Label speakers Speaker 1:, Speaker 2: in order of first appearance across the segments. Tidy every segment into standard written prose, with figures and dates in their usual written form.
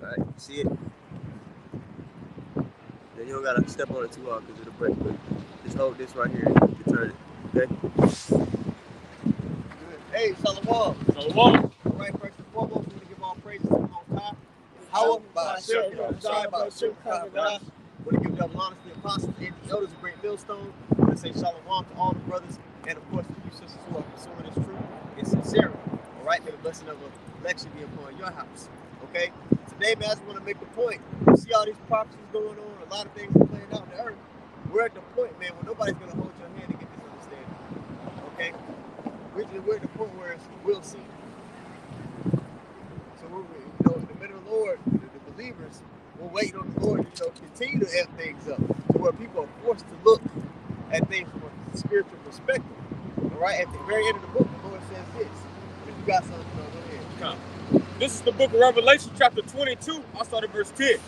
Speaker 1: right? You see it? Then you don't gotta step on it too hard because it'll break. But just hold this right here and you can turn it. Okay? Good. Hey, Shalom.
Speaker 2: Shalom.
Speaker 1: All right, first and foremost, we want to give all praises to the Most High. How by Shirk, sorry about Shirk. We want to give double honors to the apostles and the elders of Great Millstone. We want to say Shalom to all the brothers and, of course, to you sisters who are pursuing this truth in sincerity. All right, may the blessing of a lecture be upon your house. Okay? Today, man, I just want to make the point. You see all these prophecies going on, a lot of things are playing out in the earth. We're at the point, man, where nobody's going to hold your hand to get this understanding. Okay? We're at the point where we'll see. So we're, in the middle of the Lord, the believers, we're waiting on the Lord to, continue to amp things up to where people are forced to look at things from a spiritual perspective. All right? At the very end of the book, the Lord says this. If you got something, go ahead.
Speaker 2: This is the book of Revelation, chapter 22. I'll start at verse 10.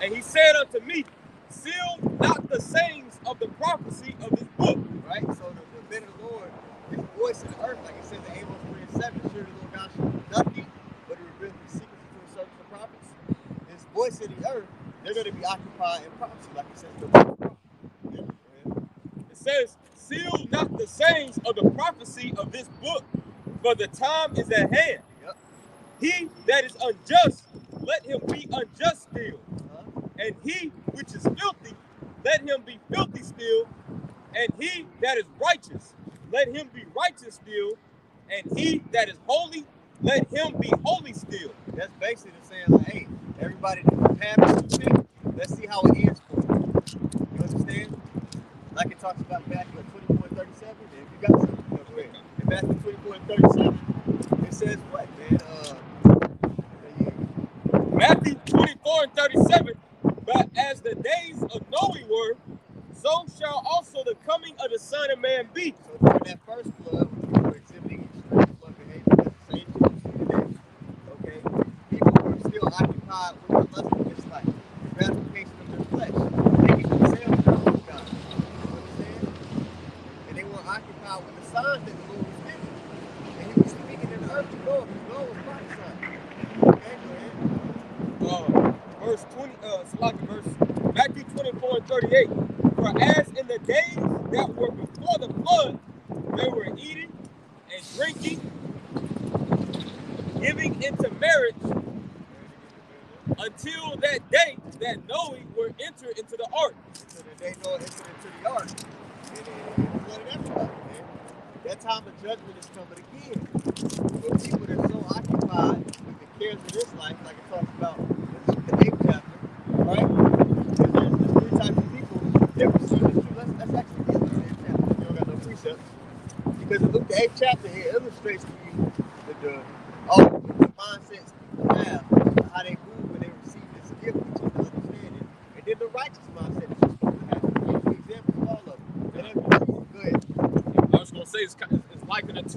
Speaker 2: And he said unto me, seal not the sayings of the prophecy of this book.
Speaker 1: Right? So the men of the Lord, his voice in the earth, like it says in Amos 3:7, surely the Lord God shall do nothing but to reveal his secrets to his servants the prophets. His voice in the earth, they're going to be occupied in prophecy, like it says in the book of Proverbs.
Speaker 2: It says, seal not the sayings of the prophecy of this book, for the time is at hand.
Speaker 1: Yep.
Speaker 2: He that is unjust, let him be unjust still. And he which is filthy, let him be filthy still. And he that is righteous, let him be righteous still. And he that is holy, let him be holy still.
Speaker 1: That's basically saying, like, hey, everybody that happens to you, let's see how it ends for you. You understand? Like it talks about Matthew 24:37. If you got something, go ahead. In Matthew 24:37, it says what, man?
Speaker 2: Matthew 24:37. But as the days of Noe were, so shall also the coming of the Son of Man be.
Speaker 1: So during that first flood, when people were exhibiting extreme flood behavior, that's the same thing today. Okay? People were still occupied with the lust of this life, the gratification of their flesh, making themselves known to God. You understand? And they were occupied with the signs that the Lord was giving. And he was speaking in the earth to Noah, because Noah was prophesying. Okay, go ahead.
Speaker 2: Verse 20, Matthew 24:38. For as in the days that were before the flood, they were eating and drinking, giving into marriage, until that day that Noe were entered into the ark.
Speaker 1: So the day Noah entered into the ark, and flooded everybody, man. That time of judgment is coming again. But people that are so occupied with the cares of this life, like it talks about in Luke the 8th chapter, right? There's three types of people that receive this truth. Let's actually get Luke the 8th chapter. You don't got no precepts. Because in Luke the 8th chapter, it illustrates to you all the mindsets people have, how they move when they receive this gift, which is the understanding, and then the righteous mindset that you're supposed to have. Give you examples of all of them. And then, go ahead.
Speaker 2: I was going to say it's likened to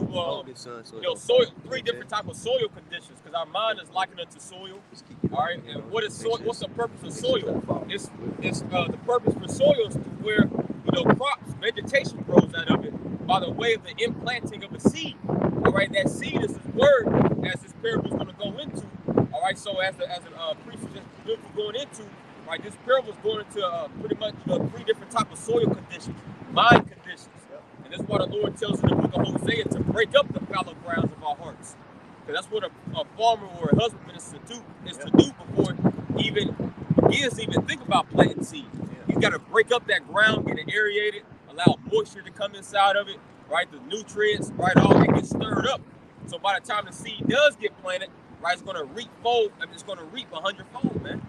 Speaker 2: soil, three different types of soil conditions, because our mind is likened to soil. All right, and what is soil? What's the purpose of soil? It's the purpose for soil is where crops, vegetation grows out of it by the way of the implanting of a seed. All right, that seed is His word, as this parable is going to go into. All right, so as a priest is going into, right, this parable is going into pretty much three different types of soil conditions, mind conditions. And that's why the Lord tells in the book of Hosea to break up the fallow grounds of our hearts. Because that's what a farmer or a husbandman is to do before he even begins to even think about planting seed. He's got to break up that ground, get it aerated, allow moisture to come inside of it, right? The nutrients, right? All that gets stirred up. So by the time the seed does get planted, right, it's going to reap fold. I mean, it's going to reap 100-fold, man.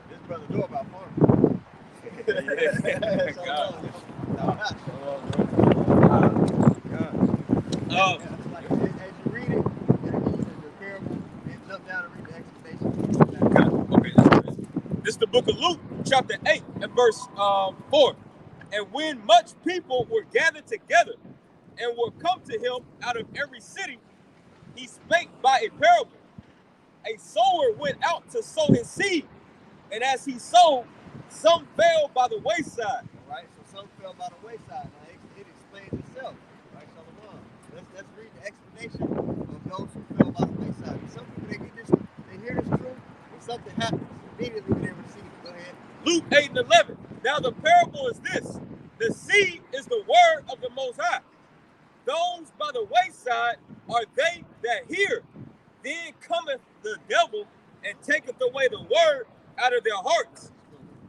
Speaker 1: This brother know about farming. As you read it, the parable, and jump down and read the explanation.
Speaker 2: Okay, this is the book of Luke, chapter 8, and verse 4. And when much people were gathered together and were come to him out of every city, he spake by a parable. A sower went out to sow his seed, and as he sowed, some fell by the wayside.
Speaker 1: All right, so some fell by the wayside. Now it explains itself, right? Shalom. Let's read the explanation of those who fell by the wayside. Some people they hear this truth, they something happens. Immediately when they receive it. Go ahead.
Speaker 2: Luke 8 and 11. Now the parable is this. The seed is the word of the Most High. Those by the wayside are they that hear. Then cometh the devil and taketh away the word out of their hearts,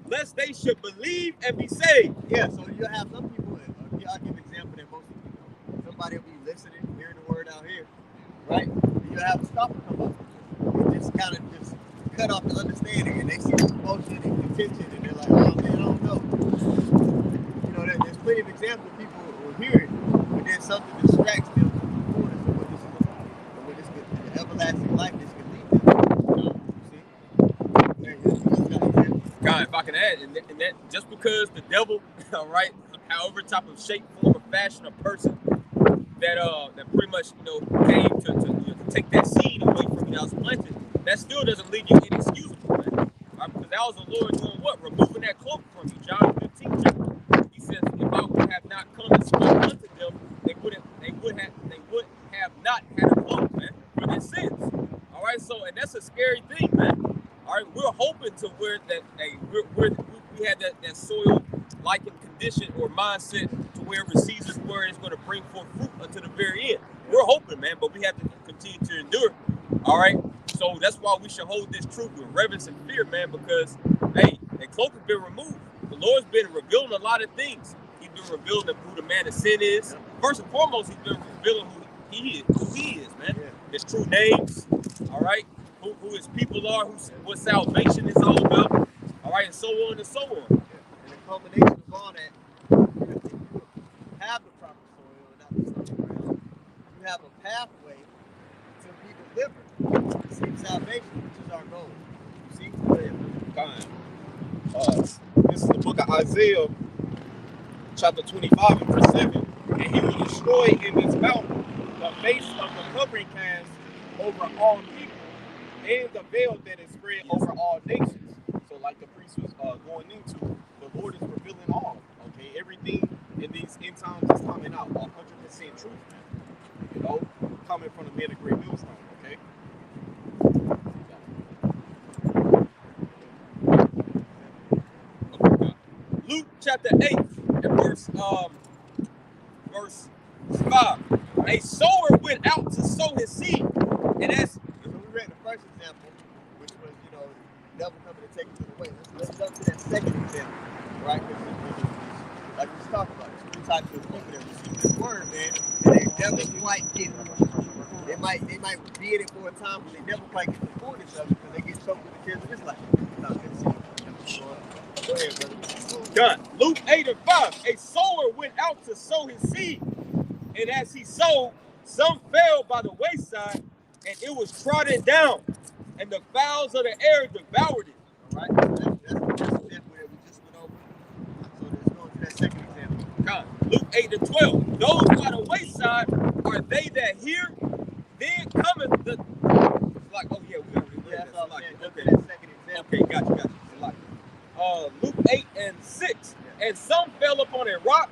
Speaker 2: lest they should believe and be saved.
Speaker 1: Yeah, so you'll have some people, I'll give an example that most people know. Somebody will be listening, hearing the word out here, right? And you'll have a scoffer come up and just kind of just cut off the understanding, and they see the promotion and contention, and they're like, oh man, I don't know. You know, there's plenty of examples of people will hear it, but then something distracts them from the fullness of what this is about, and what this could, the everlasting life this could lead them.
Speaker 2: God, if I can add, and that just because the devil, all right, however type of shape, form, or fashion, a person that pretty much came to take that seed away from you that was planted, that still doesn't leave you inexcusable, man. Because that was the Lord doing what? Removing that cloak from you. John 15 chapter. He says, if I would have not come and spoken unto them, they would have not had a cloak, man, for their sins. All right, so and that's a scary thing, man. All right, we're hoping to where that we had that soil likened condition or mindset to where it receives His word is going to bring forth fruit until the very end. We're hoping, man, but we have to continue to endure. All right, so that's why we should hold this truth with reverence and fear, man, because hey, that cloak has been removed. The Lord's been revealing a lot of things. He's been revealing who the man of sin is. First and foremost, He's been revealing who He is, man. His true names. All right. Who His people are, what salvation is all about, all right, and so on and so on.
Speaker 1: And the culmination of all that, if you have the proper soil and not the stony ground, you have a pathway to be delivered, to receive salvation, which is our goal. You see?
Speaker 3: This is the book of Isaiah, chapter 25 and verse 7. And He will destroy in this mountain the base of the covering cast over all people, and the veil that is spread over all nations. So like the priest was going into, the Lord is revealing all. Okay, everything in these end times is coming out. 100% truth, man. Coming from the man of great millstone. Okay.
Speaker 2: Luke chapter 8 and verse 5. A sower went out to sow his seed, and as
Speaker 1: we read the first example, which was, the devil coming to take it away. Let's jump to that second example, right? Like we was talking about, there's two types of people that receive this word, man, and they never quite get it. They might be in it for a time, but they never quite get the fullness of it because they get choked with the cares of this life. Go ahead, brother.
Speaker 2: Done. Luke 8 and 5. A sower went out to sow his seed, and as he sowed, some fell by the wayside, and it was trodden down, and the fowls of the air devoured it.
Speaker 1: All right, that's the example that we just went over. So let's go to that second example.
Speaker 2: God. Luke 8 and 12. Those by the wayside are they that hear, then cometh the. Like, oh yeah, we already read that. Like, okay,
Speaker 1: that second example.
Speaker 2: Okay, got you. Like, Luke 8 and 6. And some fell upon a rock,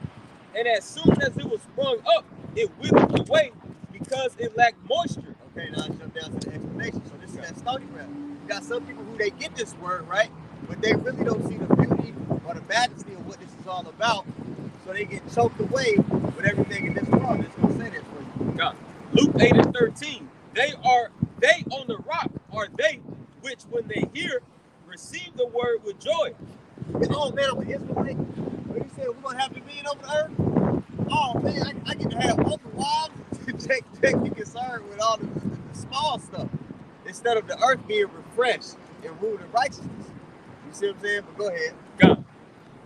Speaker 2: and as soon as it was sprung up, it withered away because it lacked moisture.
Speaker 1: Okay, now let's jump down to the explanation. So this is that stony ground. You got some people who they get this word, right? But they really don't see the beauty or the majesty of what this is all about. So they get choked away with everything in this world. It's going to say that for you.
Speaker 2: God. Luke 8 and 13. They on the rock are they which when they hear receive the word with joy.
Speaker 1: Oh man, I'm an Israelite. When he said we're going to have dominion over the earth. Oh man, I get to have open wives to take be concerned with all the small stuff instead of the earth being refreshed and ruled in righteousness. You see what I'm saying? But go ahead.
Speaker 2: God.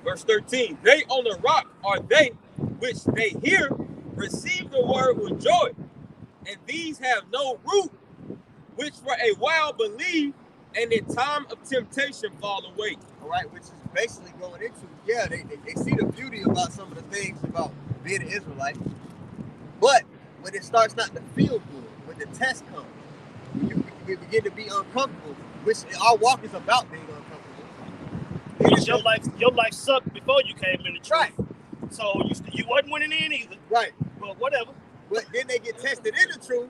Speaker 2: Verse 13. They on the rock are they which they hear receive the word with joy, and these have no root, which for a while believe, and in time of temptation fall away.
Speaker 1: All right, which is basically going into, they see the beauty about some of the things about being an Israelite, but when it starts not to feel good, when the test comes, you begin to be uncomfortable, which our walk is about being uncomfortable.
Speaker 4: Because your life sucked before you came in the truth.
Speaker 1: Right.
Speaker 4: So you wasn't winning in either.
Speaker 1: Right.
Speaker 4: Well, whatever.
Speaker 1: But then they get tested in the truth,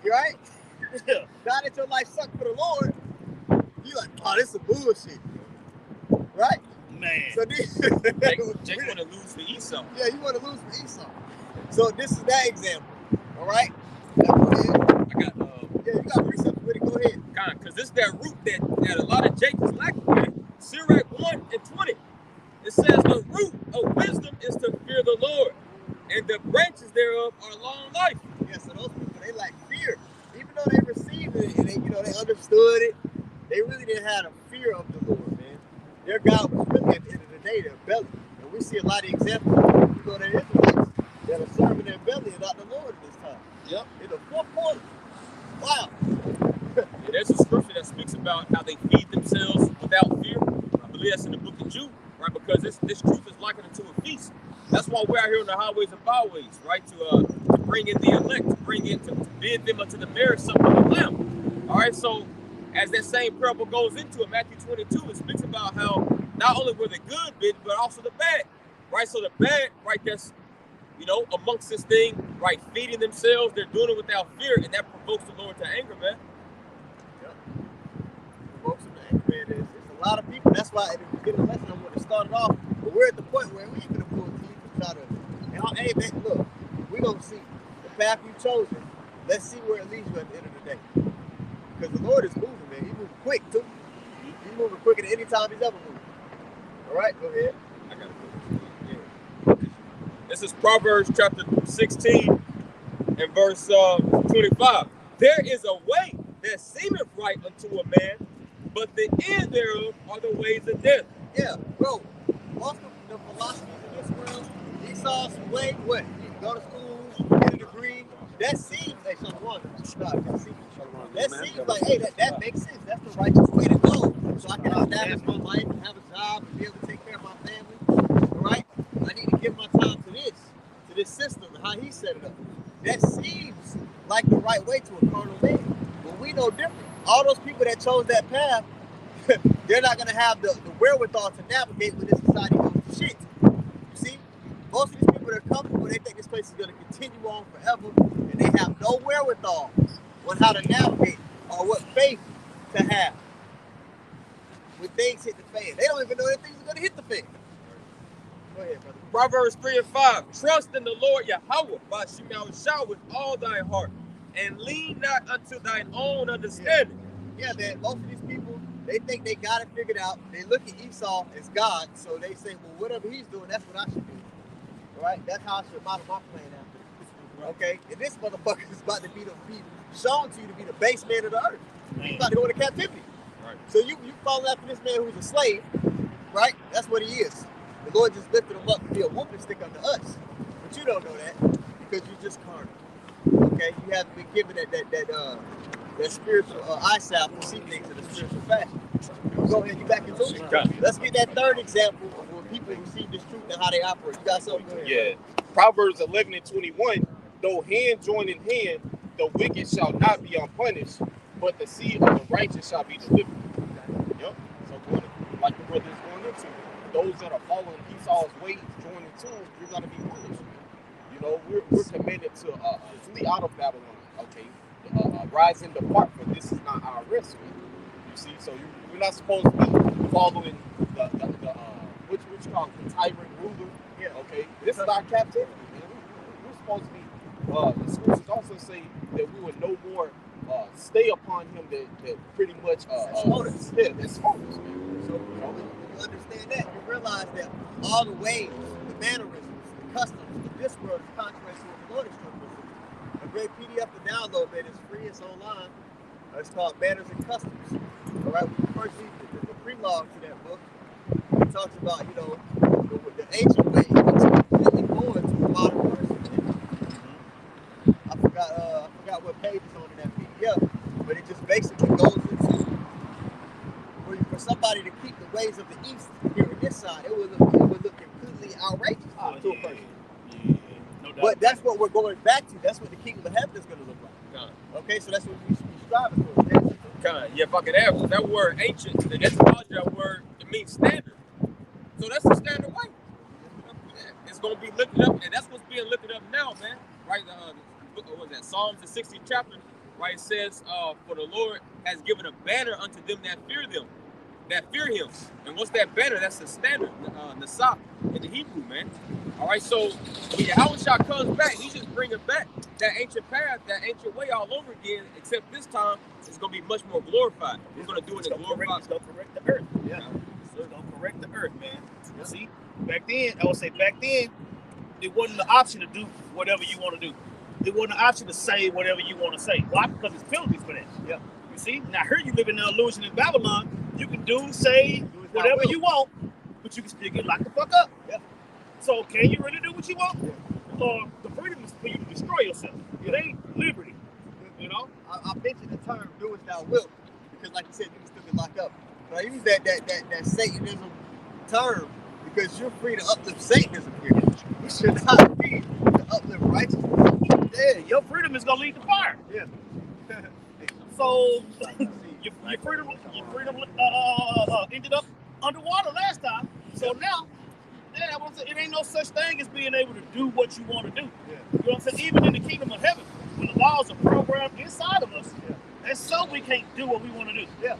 Speaker 1: right?
Speaker 4: Yeah.
Speaker 1: Now that your life sucked for the Lord, you oh, this is bullshit. Right?
Speaker 4: Man.
Speaker 1: So this
Speaker 2: Jake want to lose to Esau.
Speaker 1: Yeah, you want to lose to Esau. So this is that example. All right? Now go ahead.
Speaker 2: I got
Speaker 1: yeah, you got precepts with it. Go ahead.
Speaker 2: Because this that root that a lot of Jake is lacking, man. Sirach 1:20. It says the root of wisdom is to fear the Lord, and the branches thereof are long life.
Speaker 1: Yeah, so those people, they lack fear. Even though they received it and they understood it, they really didn't have a fear of the Lord, man. Their God was really, at the end of the day, their belly. And we see a lot of examples of people that Israelites that are serving their belly and not the Lord at this time.
Speaker 2: Yep.
Speaker 1: In the fourth quarter. Wow.
Speaker 2: Yeah, there's a scripture that speaks about how they feed themselves without fear. I believe that's in the book of Jude, right? Because this truth is likened to a feast. That's why we're out here on the highways and byways, right? To bring in the elect, to bring in, to bid them unto the marriage supper of the Lamb. All right, so as that same parable goes into it, Matthew 22, it speaks about how not only were the good bid, but also the bad, right? So the bad, right, that's, amongst this thing, right, feeding themselves, they're doing it without fear, and that provokes the Lord to anger, man.
Speaker 1: Yep. Provokes him to anger, man. There's a lot of people. That's why at the beginning of the lesson, I want to start it off. But we're at the point where we ain't gonna pull teeth and try to. Hey, man, look, we're gonna see the path you've chosen. Let's see where it leads you at the end of the day. Because the Lord is moving, man. He's moving quick too. He's moving quicker than any time he's ever moved. All right, go ahead.
Speaker 2: I got it. This is Proverbs chapter 16 and verse 25. There is a way that seemeth right unto a man, but the end thereof are the ways of death.
Speaker 1: Yeah, bro. Most of the philosophies in this world, Esau's way, what? You go to school, get a degree. That seems, hey, that seems like, hey, that makes sense. That's the righteous way to go. So I can establish my life and have a job and be able to take care of my family. All right? I need to give my time to this system, and how he set it up. That seems like the right way to a carnal man. But we know different. All those people that chose that path, they're not going to have the wherewithal to navigate when this society goes to shit. You see? Most of these people that are comfortable, they think this place is going to continue on forever, and they have no wherewithal on how to navigate or what faith to have when things hit the fan. They don't even know that things are going to hit the fan. Go ahead, brother.
Speaker 2: Proverbs 3:5. Trust in the Lord Yahweh by Shemel with all thy heart, and lean not unto thine own understanding.
Speaker 1: Yeah, man. Most of these people, they think they got it figured out. They look at Esau as God, so they say, well, whatever he's doing, that's what I should do. All right? That's how I should model my plan after. Okay? And this motherfucker is about to be shown to you to be the base man of the earth. He's about to go into captivity.
Speaker 2: Right.
Speaker 1: So you follow after this man who's a slave, right? That's what he is. The Lord just lifted him up to be a whooping stick unto us. But you don't know that because you're just carnal. Okay? You haven't been given that spiritual eyesight to see things in a spiritual fashion. Go ahead, you back into it. Let's get that third example of where people receive this truth and how they operate. You got something? Go ahead.
Speaker 3: Yeah. Proverbs 11:21. Though hand join in hand, the wicked shall not be unpunished, but the seed of the righteous shall be delivered. Yep. So like the brother is going into, those that are following Esau's ways, joining too, you're gonna be punished. You know, we're commanded to flee out of Babylon. Okay. Rise and depart, for this is not our rest. You see, so you're not supposed to be following the which called the tyrant ruler. Yeah. Okay. This is our captivity. We're supposed to be. The scriptures also say that we would no more stay upon him that pretty much
Speaker 1: us.
Speaker 3: Yeah, that's us, man.
Speaker 1: So when you understand that, you realize that all the ways, the mannerisms, the customs of this world is contrary to what the Lord is trying to do. A great PDF to download, man. It's free. It's online. It's called Manners and Customs. All right. When you first read the prologue to that book, it talks about the ancient ways completely going to a modern person. I forgot what page is on in that PDF, but it just basically goes into for somebody to keep the ways of the East here on this side, it would look completely outrageous to a person.
Speaker 4: Yeah. No doubt.
Speaker 1: But that's what we're going back to. That's what the kingdom of heaven is going to look like. Okay, so that's what we should be striving for.
Speaker 2: Yeah, if I could add, that word ancient, the etymology of that word, it means standard. So that's the standard way. It's going to be lifted up, and that's what's being lifted up now, man. Right? What was that? Psalms, the 60th chapter, right? It says, for the Lord has given a banner unto them that fear them, that fear him. And what's that banner? That's the standard, Nasaf in the Hebrew, man. All right, so when Yahushua comes back, he's just bringing back that ancient path, that ancient way all over again, except this time it's going to be much more glorified. We're going to do it in glorified.
Speaker 4: It's going to correct the earth. Yeah. So it's going to correct the earth, man. Yeah. See, back then, it wasn't the option to do whatever you want to do. It wasn't an option to say whatever you want to say. Why? Because it's penalties for that. Yeah. You see? Now, here you live in the illusion in Babylon. You can say whatever you want, but you can still get locked the fuck up. Yeah. So, can you really do what you want? Yeah. Or the freedom is for you to destroy yourself. It ain't liberty. You know?
Speaker 1: I mentioned the term "do as thou wilt" because, like you said, you can still get locked up. But I use that Satanism term because you're free to uplift Satanism here. You should not be to uplift righteousness.
Speaker 4: Yeah, your freedom is gonna lead to fire. Yeah. So your freedom ended up underwater last time. So now, it ain't no such thing as being able to do what you want to do. Yeah. You know what I'm saying? Even in the kingdom of heaven, when the laws are programmed inside of us, and so we can't do what we want to do. Yeah.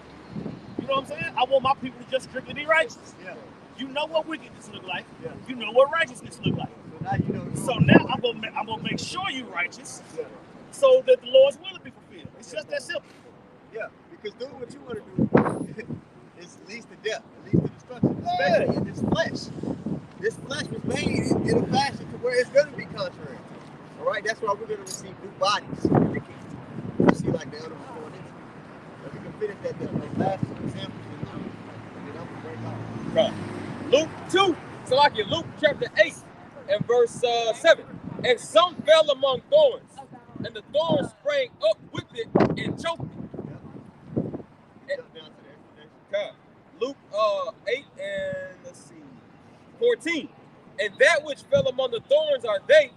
Speaker 4: You know what I'm saying? I want my people to just strictly be righteous. Yeah. You know what wickedness look like. Yeah. You know what righteousness look like. So now you know. So now I'm gonna make sure you're righteous, so that the Lord's will be fulfilled. It's just that simple.
Speaker 1: Yeah, because doing what you want to do leads to death, it leads to destruction, especially in this flesh. This flesh was made in a fashion to where it's going to be contrary. All right, that's why we're going to receive new bodies in the kingdom. You see, like the elder was going into. But we can finish that last two examples in Luke, and then I'm going to break
Speaker 2: Luke 2, so like in Luke chapter 8 and verse 7. And some fell among thorns, and the thorns sprang up with it and choked it. Luke 8 and let's see, 14. And that which fell among the thorns are they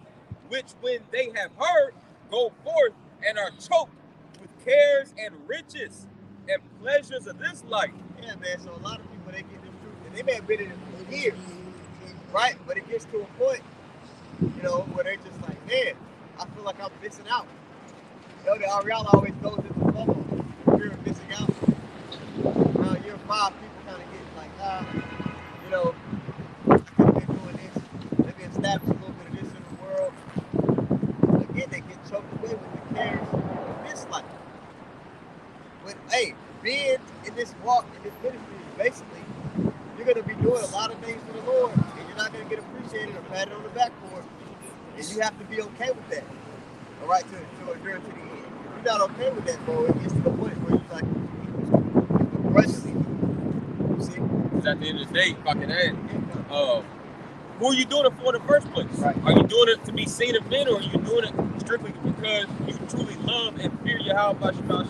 Speaker 2: which, when they have heard, go forth and are choked with cares and riches and pleasures of this life.
Speaker 1: Yeah, man. So a lot of people, they get this truth, and they may have been in it for years, right? But it gets to a point, you know, where they're just like, man, I feel like I'm missing out. Elder Ariella always goes into the bubble, fear of missing out. Around year 5, people kind of get like, you know, I could have been doing this. Maybe establish a little bit of this in the world. Again, they get choked away with the cares of this life. But hey, being in this walk, in this ministry, basically, you're going to be doing a lot of things for the Lord, and you're not going to get appreciated or patted on the back for it. And you have to be okay with that. All right, to endure to the end. If you're not okay with that, bro, it gets to the point where you're like, you see?
Speaker 2: Because at the end of the day, fucking who are you doing it for in the first place? Right. Are you doing it to be seen of men, or are you doing it strictly because you truly love and fear Yahweh Shema?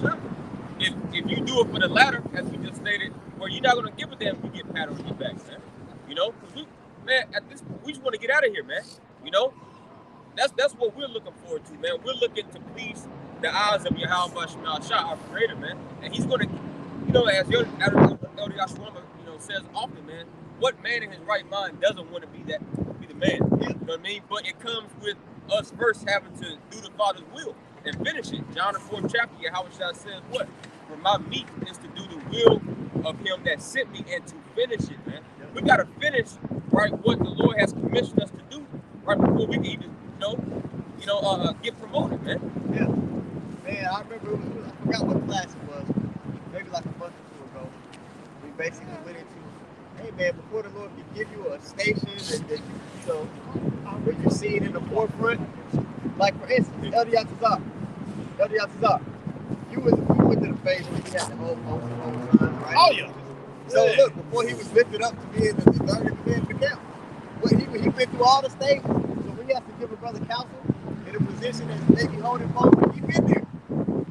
Speaker 2: If you do it for the latter, as we just stated, where you're not going to give a damn if you get patted on your back, man. You know? Because at this point, we just want to get out of here, man. You know? That's what we're looking forward to, man. We're looking to please the eyes of Yahweh Shema, our creator, man. And he's going to, you know, as Elder Yashwama, you know, says often, man, what man in his right mind doesn't want to be the man? You know what I mean? But it comes with us first having to do the Father's will and finish it. John the 4th chapter, Yahweh says what? For my meat is to do the will of him that sent me and to finish it, man. We got to finish, right, what the Lord has commissioned us to do, right, before we can even, get promoted, man.
Speaker 1: Yeah. Man, I remember, I forgot what class it was, maybe like a month or two ago. We basically went into, hey man, before the Lord can give you a station that you know, where you're seen in the forefront, like for instance, Elder Yatazar, you went to the phase where you had the whole time, right?
Speaker 4: Oh yeah.
Speaker 1: So look, before he was lifted up to be in the third in command of the camp, he went through all the stages. So when he has to give a brother counsel in a position that's maybe holding both, he's been there.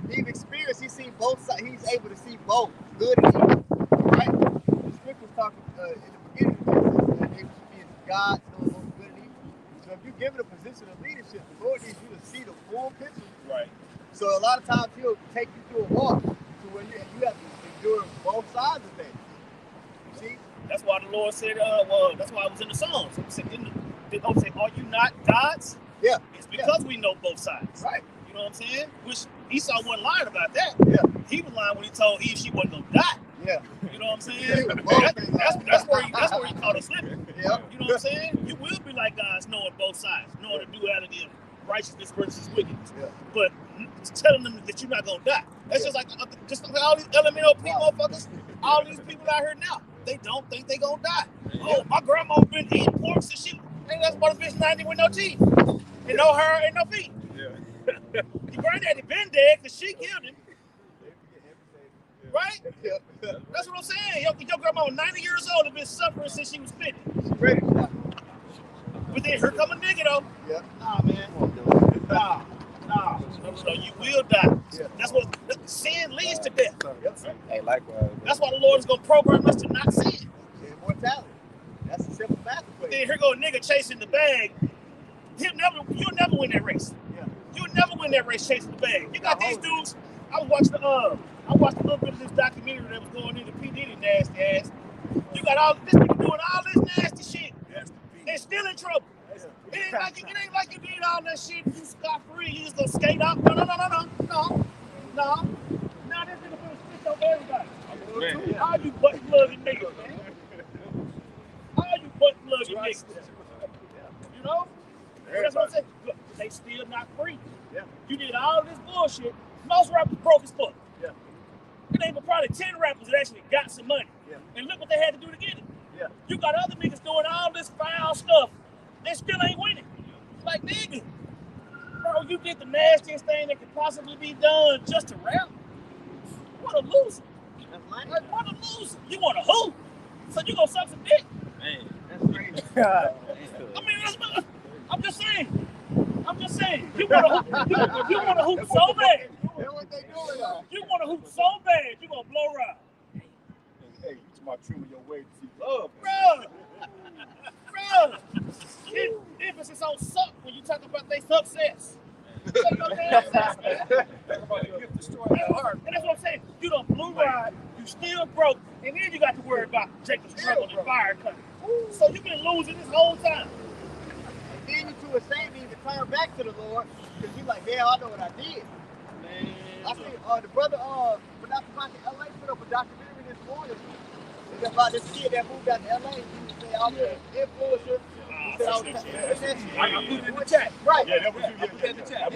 Speaker 1: He's experienced, he's seen both sides, he's able to see both, good and evil, right? The scriptures talking in the beginning of this, able to be God, knowing both good and evil. So if you're given a position of leadership, the Lord needs you to see the full picture.
Speaker 4: Right.
Speaker 1: So a lot of times he'll take you through a walk to where you have to endure both sides of things. You see?
Speaker 4: That's why the Lord said, that's why I was in the Psalms. He said, are you not gods?
Speaker 1: Yeah.
Speaker 4: It's because we know both sides.
Speaker 1: Right.
Speaker 4: You know what I'm saying? Which Esau wasn't lying about that.
Speaker 1: Yeah.
Speaker 4: He was lying when he told Eve she wasn't going to die.
Speaker 1: Yeah.
Speaker 4: You know what I'm saying? That's where you caught us slipping.
Speaker 1: Yeah.
Speaker 4: You know what I'm saying? You will be like God, knowing both sides, knowing the duality of righteousness versus wickedness.
Speaker 1: Yeah.
Speaker 4: But telling them that you're not gonna die. That's just like all these elemental motherfuckers, all these people out here now. They don't think they gonna die. Oh, my grandma been eating pork since she ain't that's about a bitch 90 with no teeth. And no hair and no feet.
Speaker 2: Yeah.
Speaker 4: Your granddaddy been dead because she killed him. Right?
Speaker 1: Yeah.
Speaker 4: That's what I'm saying. Your grandma was 90 years old and been suffering since she was 50.
Speaker 1: She's ready to die.
Speaker 4: But then here come a nigga though.
Speaker 1: Yeah.
Speaker 4: Nah, man. Nah. So you will die.
Speaker 1: Yeah.
Speaker 4: That's what sin leads to death.
Speaker 3: Hey, likewise.
Speaker 4: That's why the Lord is gonna program us to not sin.
Speaker 1: Immortality. That's a simple math
Speaker 4: But
Speaker 1: equation.
Speaker 4: then here go a nigga chasing the bag. You'll never win that race.
Speaker 1: Yeah.
Speaker 4: You'll never win that race chasing the bag. You got these dudes. I watched a little bit of this documentary that was going into P. Diddy nasty ass. You got all this nigga doing all this nasty shit and still in trouble. It ain't like you did all that shit. You scot free. You just gonna skate up. No. Now this nigga gonna spit on everybody. All you butt plugging niggas, man. All you butt plugging niggas. You know? That's what I'm saying. Look, they still not free.
Speaker 1: Yeah.
Speaker 4: You did all this bullshit. Most rappers broke as fuck.
Speaker 1: Yeah.
Speaker 4: It ain't but probably 10 rappers that actually got some money.
Speaker 1: Yeah.
Speaker 4: And look what they had to do to get it.
Speaker 1: Yeah.
Speaker 4: You got other niggas doing all this foul stuff. They still ain't winning. Like, nigga, bro, you did the nastiest thing that could possibly be done just to rap. What a loser. Like, what a loser. You want a who? So you gonna suck some dick?
Speaker 2: Man.
Speaker 1: That's crazy.
Speaker 4: I mean, I'm just saying. You want to hoop so bad.
Speaker 1: That's what they doing though.
Speaker 4: You want to hoop so bad, you gonna blow ride.
Speaker 3: Hey, you my trimming your way to see love.
Speaker 4: Bro. Emphasis on suck when you talk about their success. Suck your damn ass, man.
Speaker 3: Gift destroying your heart.
Speaker 4: And that's what I'm saying. You done blue ride, you still broke, and then you got to worry about Jacob's trouble and fire coming. So you've been losing this whole time.
Speaker 1: And then you to a shame to even turn back to the Lord because you like, yeah, I know what I did.
Speaker 4: Man,
Speaker 1: I see the brother when Dr. Mike in LA put up a documentary this morning. It's about this kid that moved out to LA. He said I was an influencer. He said I was
Speaker 2: I put it in the chat.
Speaker 1: Right.
Speaker 3: Yeah, that was you.
Speaker 2: I put that in the chat.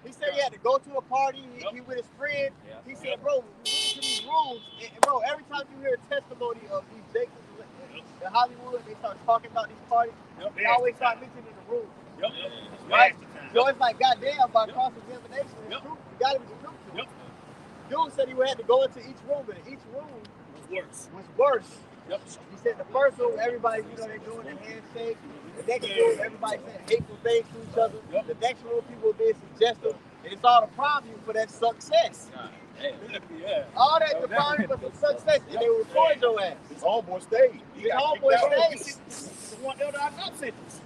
Speaker 1: He said he had to go to a party. He with his friend. He said, bro, we went to these rooms, and bro, every time you hear a testimony of these Jacobs in Hollywood, they start talking about these parties. They always start mentioning the room. Right? So it's like, goddamn, by cross-examination, it's true. You gotta be the truth to it. Dude said he had to go into each room, and each room was worse. He said the first room, everybody, they doing the handshake. The next room, everybody saying hateful things to each other. The next room, people were being suggestive. And it's all to prime you for that success. All that to prime you for the success. And they record your ass.
Speaker 3: His homeboy stayed.
Speaker 1: His homeboy stayed.
Speaker 4: The one elder I got sentence.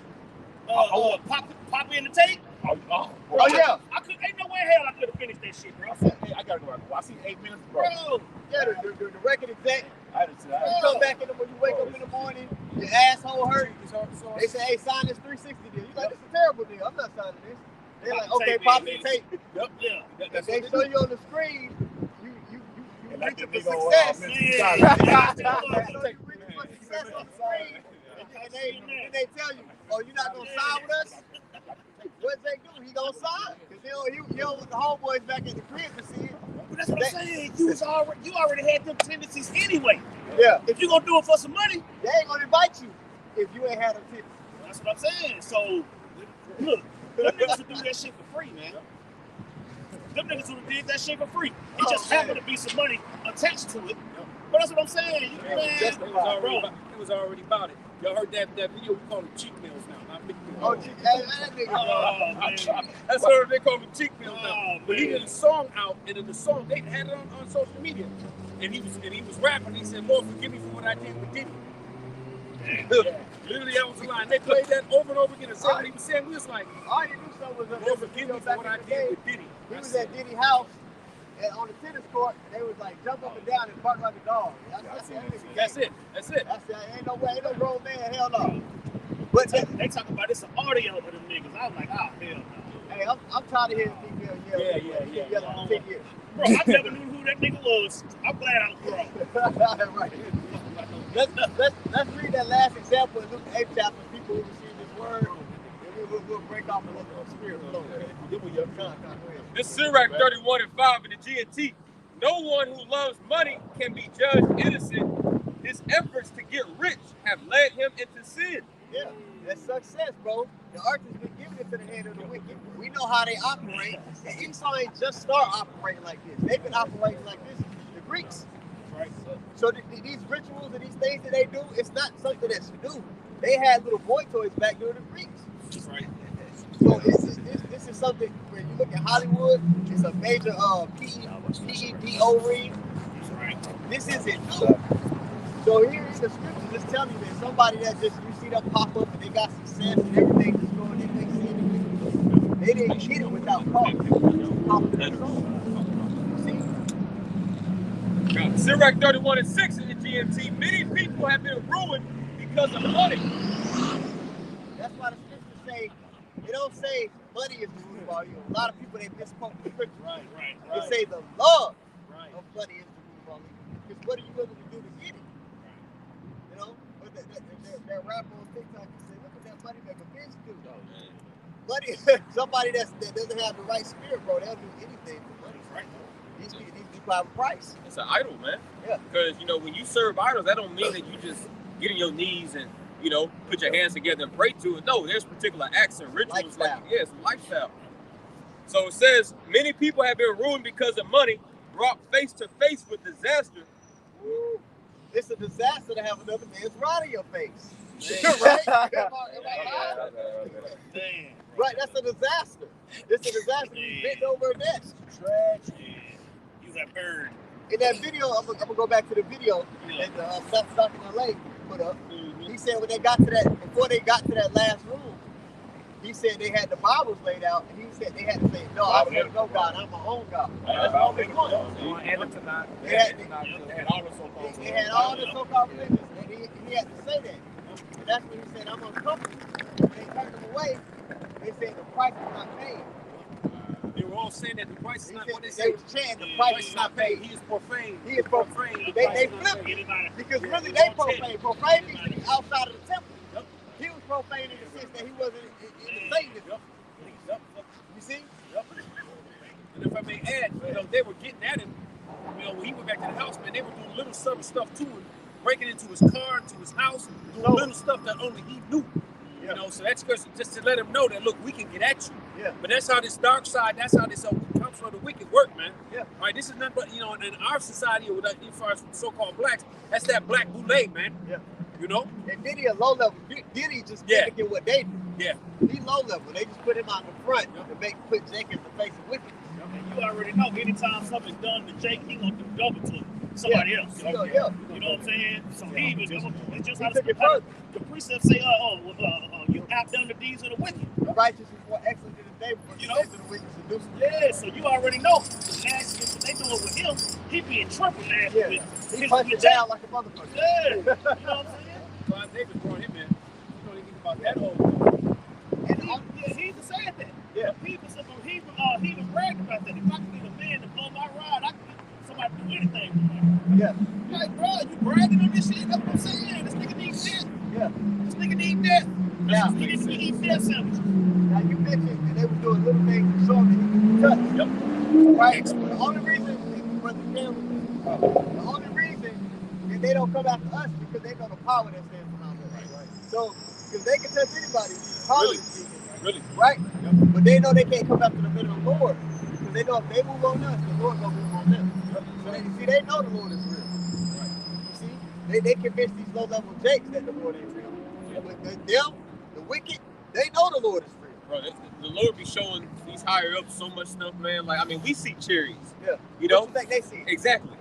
Speaker 4: Poppy in the tape.
Speaker 1: Oh yeah.
Speaker 4: Ain't no way in hell I could have finished that shit, bro.
Speaker 3: I gotta go out. I see 8 minutes, bro.
Speaker 1: Yeah, the record exec.
Speaker 3: I didn't see that.
Speaker 1: You come back when you wake up in the morning, your asshole hurt. They say, hey, sign this 360 deal. You like, this is a terrible deal. I'm not signing this. They're like, okay, pop the tape. If they show you on the screen, you reach for success. And they tell you, oh, you're not going to sign with us? What they do? He going to sign. Because you don't want the homeboys back in the crib to see it.
Speaker 4: But that's what I'm saying. You already had them tendencies anyway.
Speaker 1: Yeah.
Speaker 4: If you're going to do it for some money,
Speaker 1: they ain't going to invite you if you ain't had them tendencies.
Speaker 4: That's what I'm saying. So, look, them niggas who do that shit for free, man. Them niggas who did that shit for free. It just happened to be some money attached to it. But that's what I'm saying.
Speaker 2: It was already about it. Y'all heard that video? We call them cheek meals now. Not big meals.
Speaker 1: Oh, that nigga.
Speaker 2: That's what they call them cheek meals now. But he did a song out, and in the song they had it on social media. And he was rapping. He said, "Lord, forgive me for what I did with Diddy." Literally, that was the line. They played that over and over again and said what he was saying. We was like,
Speaker 1: all you do so was
Speaker 2: Lord, forgive me for what I did with Diddy.
Speaker 1: He was at Diddy's house. And on the tennis court, they was like jump up and down and bark like a dog.
Speaker 2: That's it.
Speaker 1: Ain't no way, ain't no grown man, hell no. But
Speaker 4: they talk about it's an audio of them niggas. I was like, hell no.
Speaker 1: Hey, I'm tired of hearing female yell.
Speaker 2: Yeah.
Speaker 1: Yelling for 10 years.
Speaker 4: Bro, I never knew who who that nigga was. I'm glad I'm grown.
Speaker 1: Right. Let's read that last example in Luke 8 chapter. People who receive this word, and we'll break off a little spirit flow.
Speaker 2: This Sirach 31 and 5 in the GNT. No one who loves money can be judged innocent. His efforts to get rich have led him into sin.
Speaker 1: Yeah, that's success, bro. The earth has been given into the hand of the wicked. We know how they operate. And Esau ain't just start operating like this. They've been operating like this, the Greeks.
Speaker 4: Right.
Speaker 1: So these rituals and these things that they do, it's not something that's new. They had little boy toys back during the Greeks.
Speaker 4: That's right.
Speaker 1: So this is something where you look at Hollywood, it's a major PEDO ring.
Speaker 4: That's right.
Speaker 1: This isn't new. So here is the scripture just telling you that somebody that just, you see them pop up and they got success and everything just going in, they see it. They didn't get it without cost.
Speaker 2: Sirach 31 and 6 in the GMT. Many people have been ruined because of money.
Speaker 1: That's why the scriptures say, they don't say money is the root of all evil. A lot of people, they misquote the scripture.
Speaker 4: Right.
Speaker 1: They say the love of money is the root of all evil. Because what are you willing to do to get it? You know, but that rapper on TikTok said, look at that money make a bitch do. Money, somebody that doesn't have the right spirit, bro, they'll do anything for money.
Speaker 4: Right.
Speaker 1: These people have a price.
Speaker 2: It's an idol, man.
Speaker 1: Yeah.
Speaker 2: Because, you know, when you serve idols, that don't mean that you just get on your knees and, you know, put your hands together and pray to it. No, there's particular acts and rituals.
Speaker 1: Lifestyle.
Speaker 2: It's a lifestyle. So it says, many people have been ruined because of money, brought face to face with disaster.
Speaker 1: Woo. It's a disaster to have another man's rod in your face. Right? Am I right?
Speaker 4: Damn.
Speaker 1: Right, that's a disaster. It's a disaster. You bent over a desk.
Speaker 4: Tragedy. You got burned.
Speaker 1: In that video, I'm gonna go back to the video that Seth Stock in LA put up. He said when they got to that, before they got to that last room, he said they had the Bibles laid out, and he said they had to say, no, I don't know God, I'm my own God. That's all they wanted. They had all the so-called religions, and he had to say that. And that's when he said, I'm uncomfortable. They turned him away. They said the price is not paid.
Speaker 3: They were all saying that the price is not what they
Speaker 1: They
Speaker 3: say.
Speaker 1: was chanting the price is not paid.
Speaker 3: He is profane.
Speaker 1: He is profane. They flipped it because really they profane. Profane means to be outside of the temple.
Speaker 3: Yep.
Speaker 1: He was profane in the sense that he wasn't in the Satanism.
Speaker 3: Yep.
Speaker 1: You see?
Speaker 3: Yep. And if I may add, you know, they were getting at him. You know, when he went back to the house, man, they were doing little subtle stuff to him, breaking into his car, to his house, doing little stuff that only he knew.
Speaker 1: Yeah.
Speaker 3: You know, so that's just to let him know that, look, we can get at you.
Speaker 1: Yeah.
Speaker 3: But that's how this dark side, that's how this comes from the wicked work, man.
Speaker 1: Yeah.
Speaker 3: Right? This is nothing but, you know, in our society, or as far as so-called blacks, that's that black boule, man.
Speaker 1: Yeah.
Speaker 3: You know?
Speaker 1: And Diddy a low level. Diddy just mimicking what they do.
Speaker 3: Yeah.
Speaker 1: He low level. They just put him out in the front and put Jake in the face of wicked.
Speaker 4: And you already know anytime something's done to Jake, he gonna do double to somebody else.
Speaker 1: Yeah.
Speaker 4: You know what I'm saying? So he was just how
Speaker 1: took it further.
Speaker 4: the precepts say, you outdone the deeds of the wicked.
Speaker 1: The righteous is more excellent than the day, but
Speaker 4: You know?
Speaker 1: the wicked seduce.
Speaker 4: Yeah, so you already know the nasty what they doing with him, he being triple nasty
Speaker 1: Yeah.
Speaker 4: with
Speaker 1: He punched it down like a motherfucker.
Speaker 4: Yeah, you know what I'm saying?
Speaker 3: Clive Davis brought him in. You know anything about that whole
Speaker 1: And
Speaker 4: He even said that.
Speaker 1: Yeah.
Speaker 4: He was bragging about that. If I could get a man to blow my ride, I could get somebody to do anything with me.
Speaker 1: yeah.
Speaker 4: Like, bro, you bragging on this shit? That's what I'm saying. This nigga needs death.
Speaker 1: Yeah.
Speaker 4: This nigga needs death.
Speaker 1: Now,
Speaker 4: He needs death sandwiches.
Speaker 1: now you mentioned that they were doing little things to show him that he could touch.
Speaker 4: Yep.
Speaker 1: Right? The only reason, the only reason that they don't come after us because they know the power that stands behind us. Right. So, because they can touch anybody,
Speaker 2: Really?
Speaker 1: speaking,
Speaker 2: Really?
Speaker 1: right? Yep. But they know they can't come after the men of the Lord because they know if they move on us, the Lord gonna move on them. So they know the Lord is real. Right. You see, they convince these low-level jakes that the Lord ain't real. But them, the wicked, they know the Lord is real.
Speaker 2: Bro, the Lord be showing these higher ups so much stuff, man. Like, I mean, we see chariots.
Speaker 1: Yeah.
Speaker 2: You know?
Speaker 1: What you think they see?
Speaker 2: Exactly.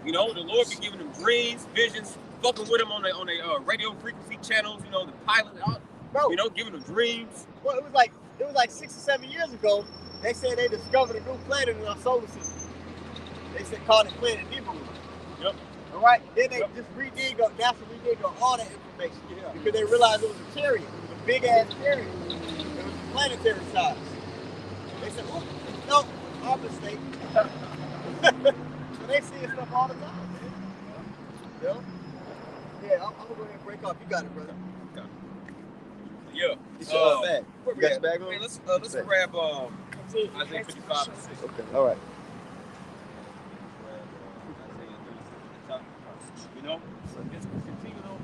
Speaker 2: You know, the Lord be giving them dreams, visions, fucking with them on the radio frequency channels, you know, the pilot,
Speaker 1: Bro,
Speaker 2: you know, giving them dreams.
Speaker 1: well, it was like 6 or 7 years ago. They said they discovered a new planet in our solar system. They said called it Planet Nibiru.
Speaker 2: Yep.
Speaker 1: All right. Then they just NASA redid all that information because they realized it was a chariot. It was a big ass chariot. It was planetary size. They said, "Oh, no, our mistake." they see stuff all the time, man. Yeah. Yeah, I'm gonna go ahead and break off. You got it, brother.
Speaker 2: Okay. Yeah.
Speaker 1: It's your bag. You got your bag on?
Speaker 2: Man, let's grab Isaiah 55 and 6.
Speaker 1: Okay. All right.
Speaker 2: You know, so just continue on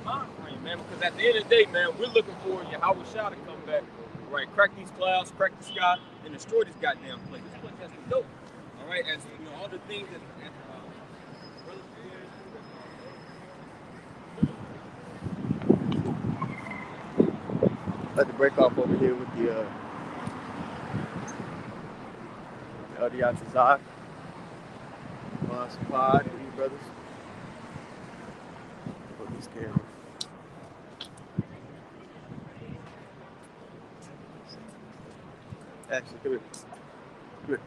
Speaker 2: mind frame, man. Because at the end of the day, man, we're looking for Yahweh Shah to come back, right? Crack these clouds, crack the sky, and destroy this goddamn place. This place has to go. All right, as you know, all the things that.
Speaker 1: Let the break off over here with the Yatazak, Pod, and you brothers. Put this camera. Actually, come here. Come here.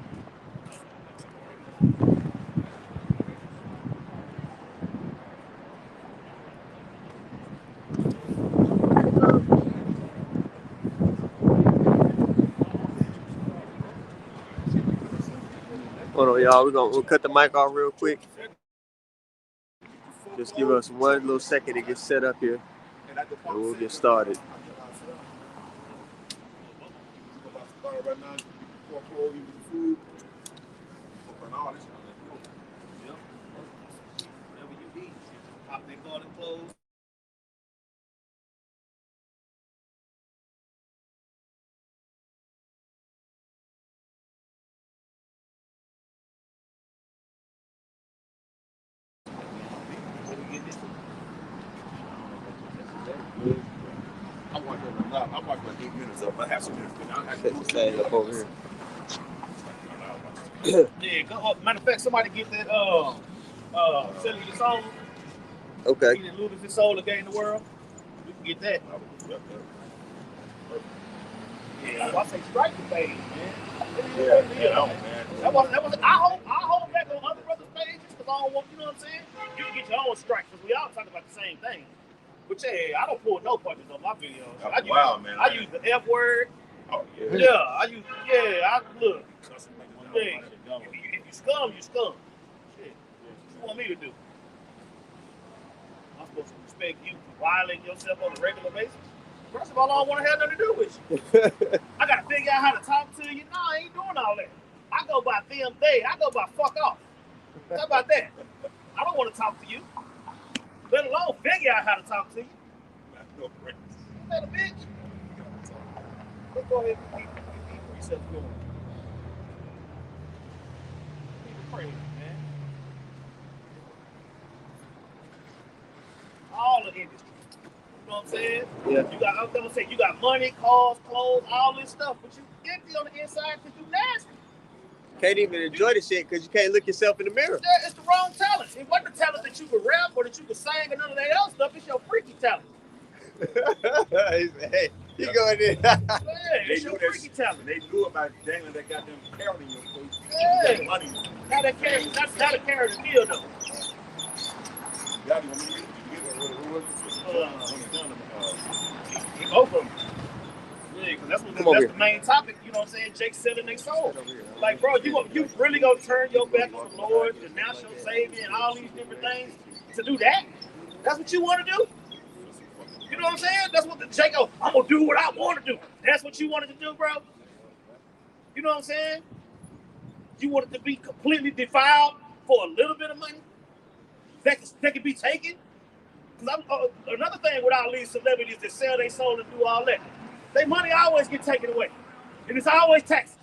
Speaker 1: Hold on, y'all. We'll cut the mic off real quick. Just give us one little second to get set up here, and we'll get started.
Speaker 3: I'm watching my 8 minutes up. I have some minutes.
Speaker 1: Stand up over here.
Speaker 4: Yeah, go up. Matter of fact, somebody get that selling your soul.
Speaker 1: Okay.
Speaker 4: He didn't lose his soul to gain the world. We can get that. Yeah, I say strike the page, man.
Speaker 3: Yeah,
Speaker 4: That was. I hope that on other brothers' pages because I don't want. You know what I'm saying? You can get your own strike because we all talk about the same thing. But yeah, I don't pull no punches on my videos. I use the F word.
Speaker 3: Oh yeah.
Speaker 4: Yeah, I look. Hey, if you scum, you scum. Shit. What you want me to do? I'm supposed to respect you for violating yourself on a regular basis? First of all, I don't want to have nothing to do with you. I got to figure out how to talk to you. No, I ain't doing all that. I go by them, they. I go by fuck off. How about that? I don't want to talk to you. Let alone figure out how to talk to you.
Speaker 3: No friends.
Speaker 4: You that a bitch? Let's go ahead and keep precepts going. Keep it crazy, man. All the industry. You know what I'm saying?
Speaker 1: Yeah.
Speaker 4: I'm gonna say you got money, cars, clothes, all this stuff, but you empty on the inside because you nasty.
Speaker 1: Can't even enjoy the shit because you can't look yourself in the mirror.
Speaker 4: Yeah, it's the wrong talent. It wasn't the talent that you could rap or that you could sing or none of that else stuff. It's your freaky talent.
Speaker 1: Hey, you going in?
Speaker 4: Yeah, it's your freaky talent.
Speaker 3: They knew about dangling that goddamn carrot in your face.
Speaker 4: Yeah.
Speaker 3: Money.
Speaker 4: Not a carrot, not a carrot is deal though.
Speaker 3: Y'all want me to who was it?
Speaker 4: Both of them. Yeah, because that's the main topic, you know what I'm saying? Jake selling their soul. Like, bro, you really gonna turn your back on the Lord, denounce your Savior, and all these different things to do that? That's what you want to do? You know what I'm saying? That's what the Jake, I'm gonna do what I want to do. That's what you wanted to do, bro? You know what I'm saying? You wanted to be completely defiled for a little bit of money that can be taken? Because another thing with all these celebrities that sell their soul and do all that, their money always get taken away. And it's always taxes.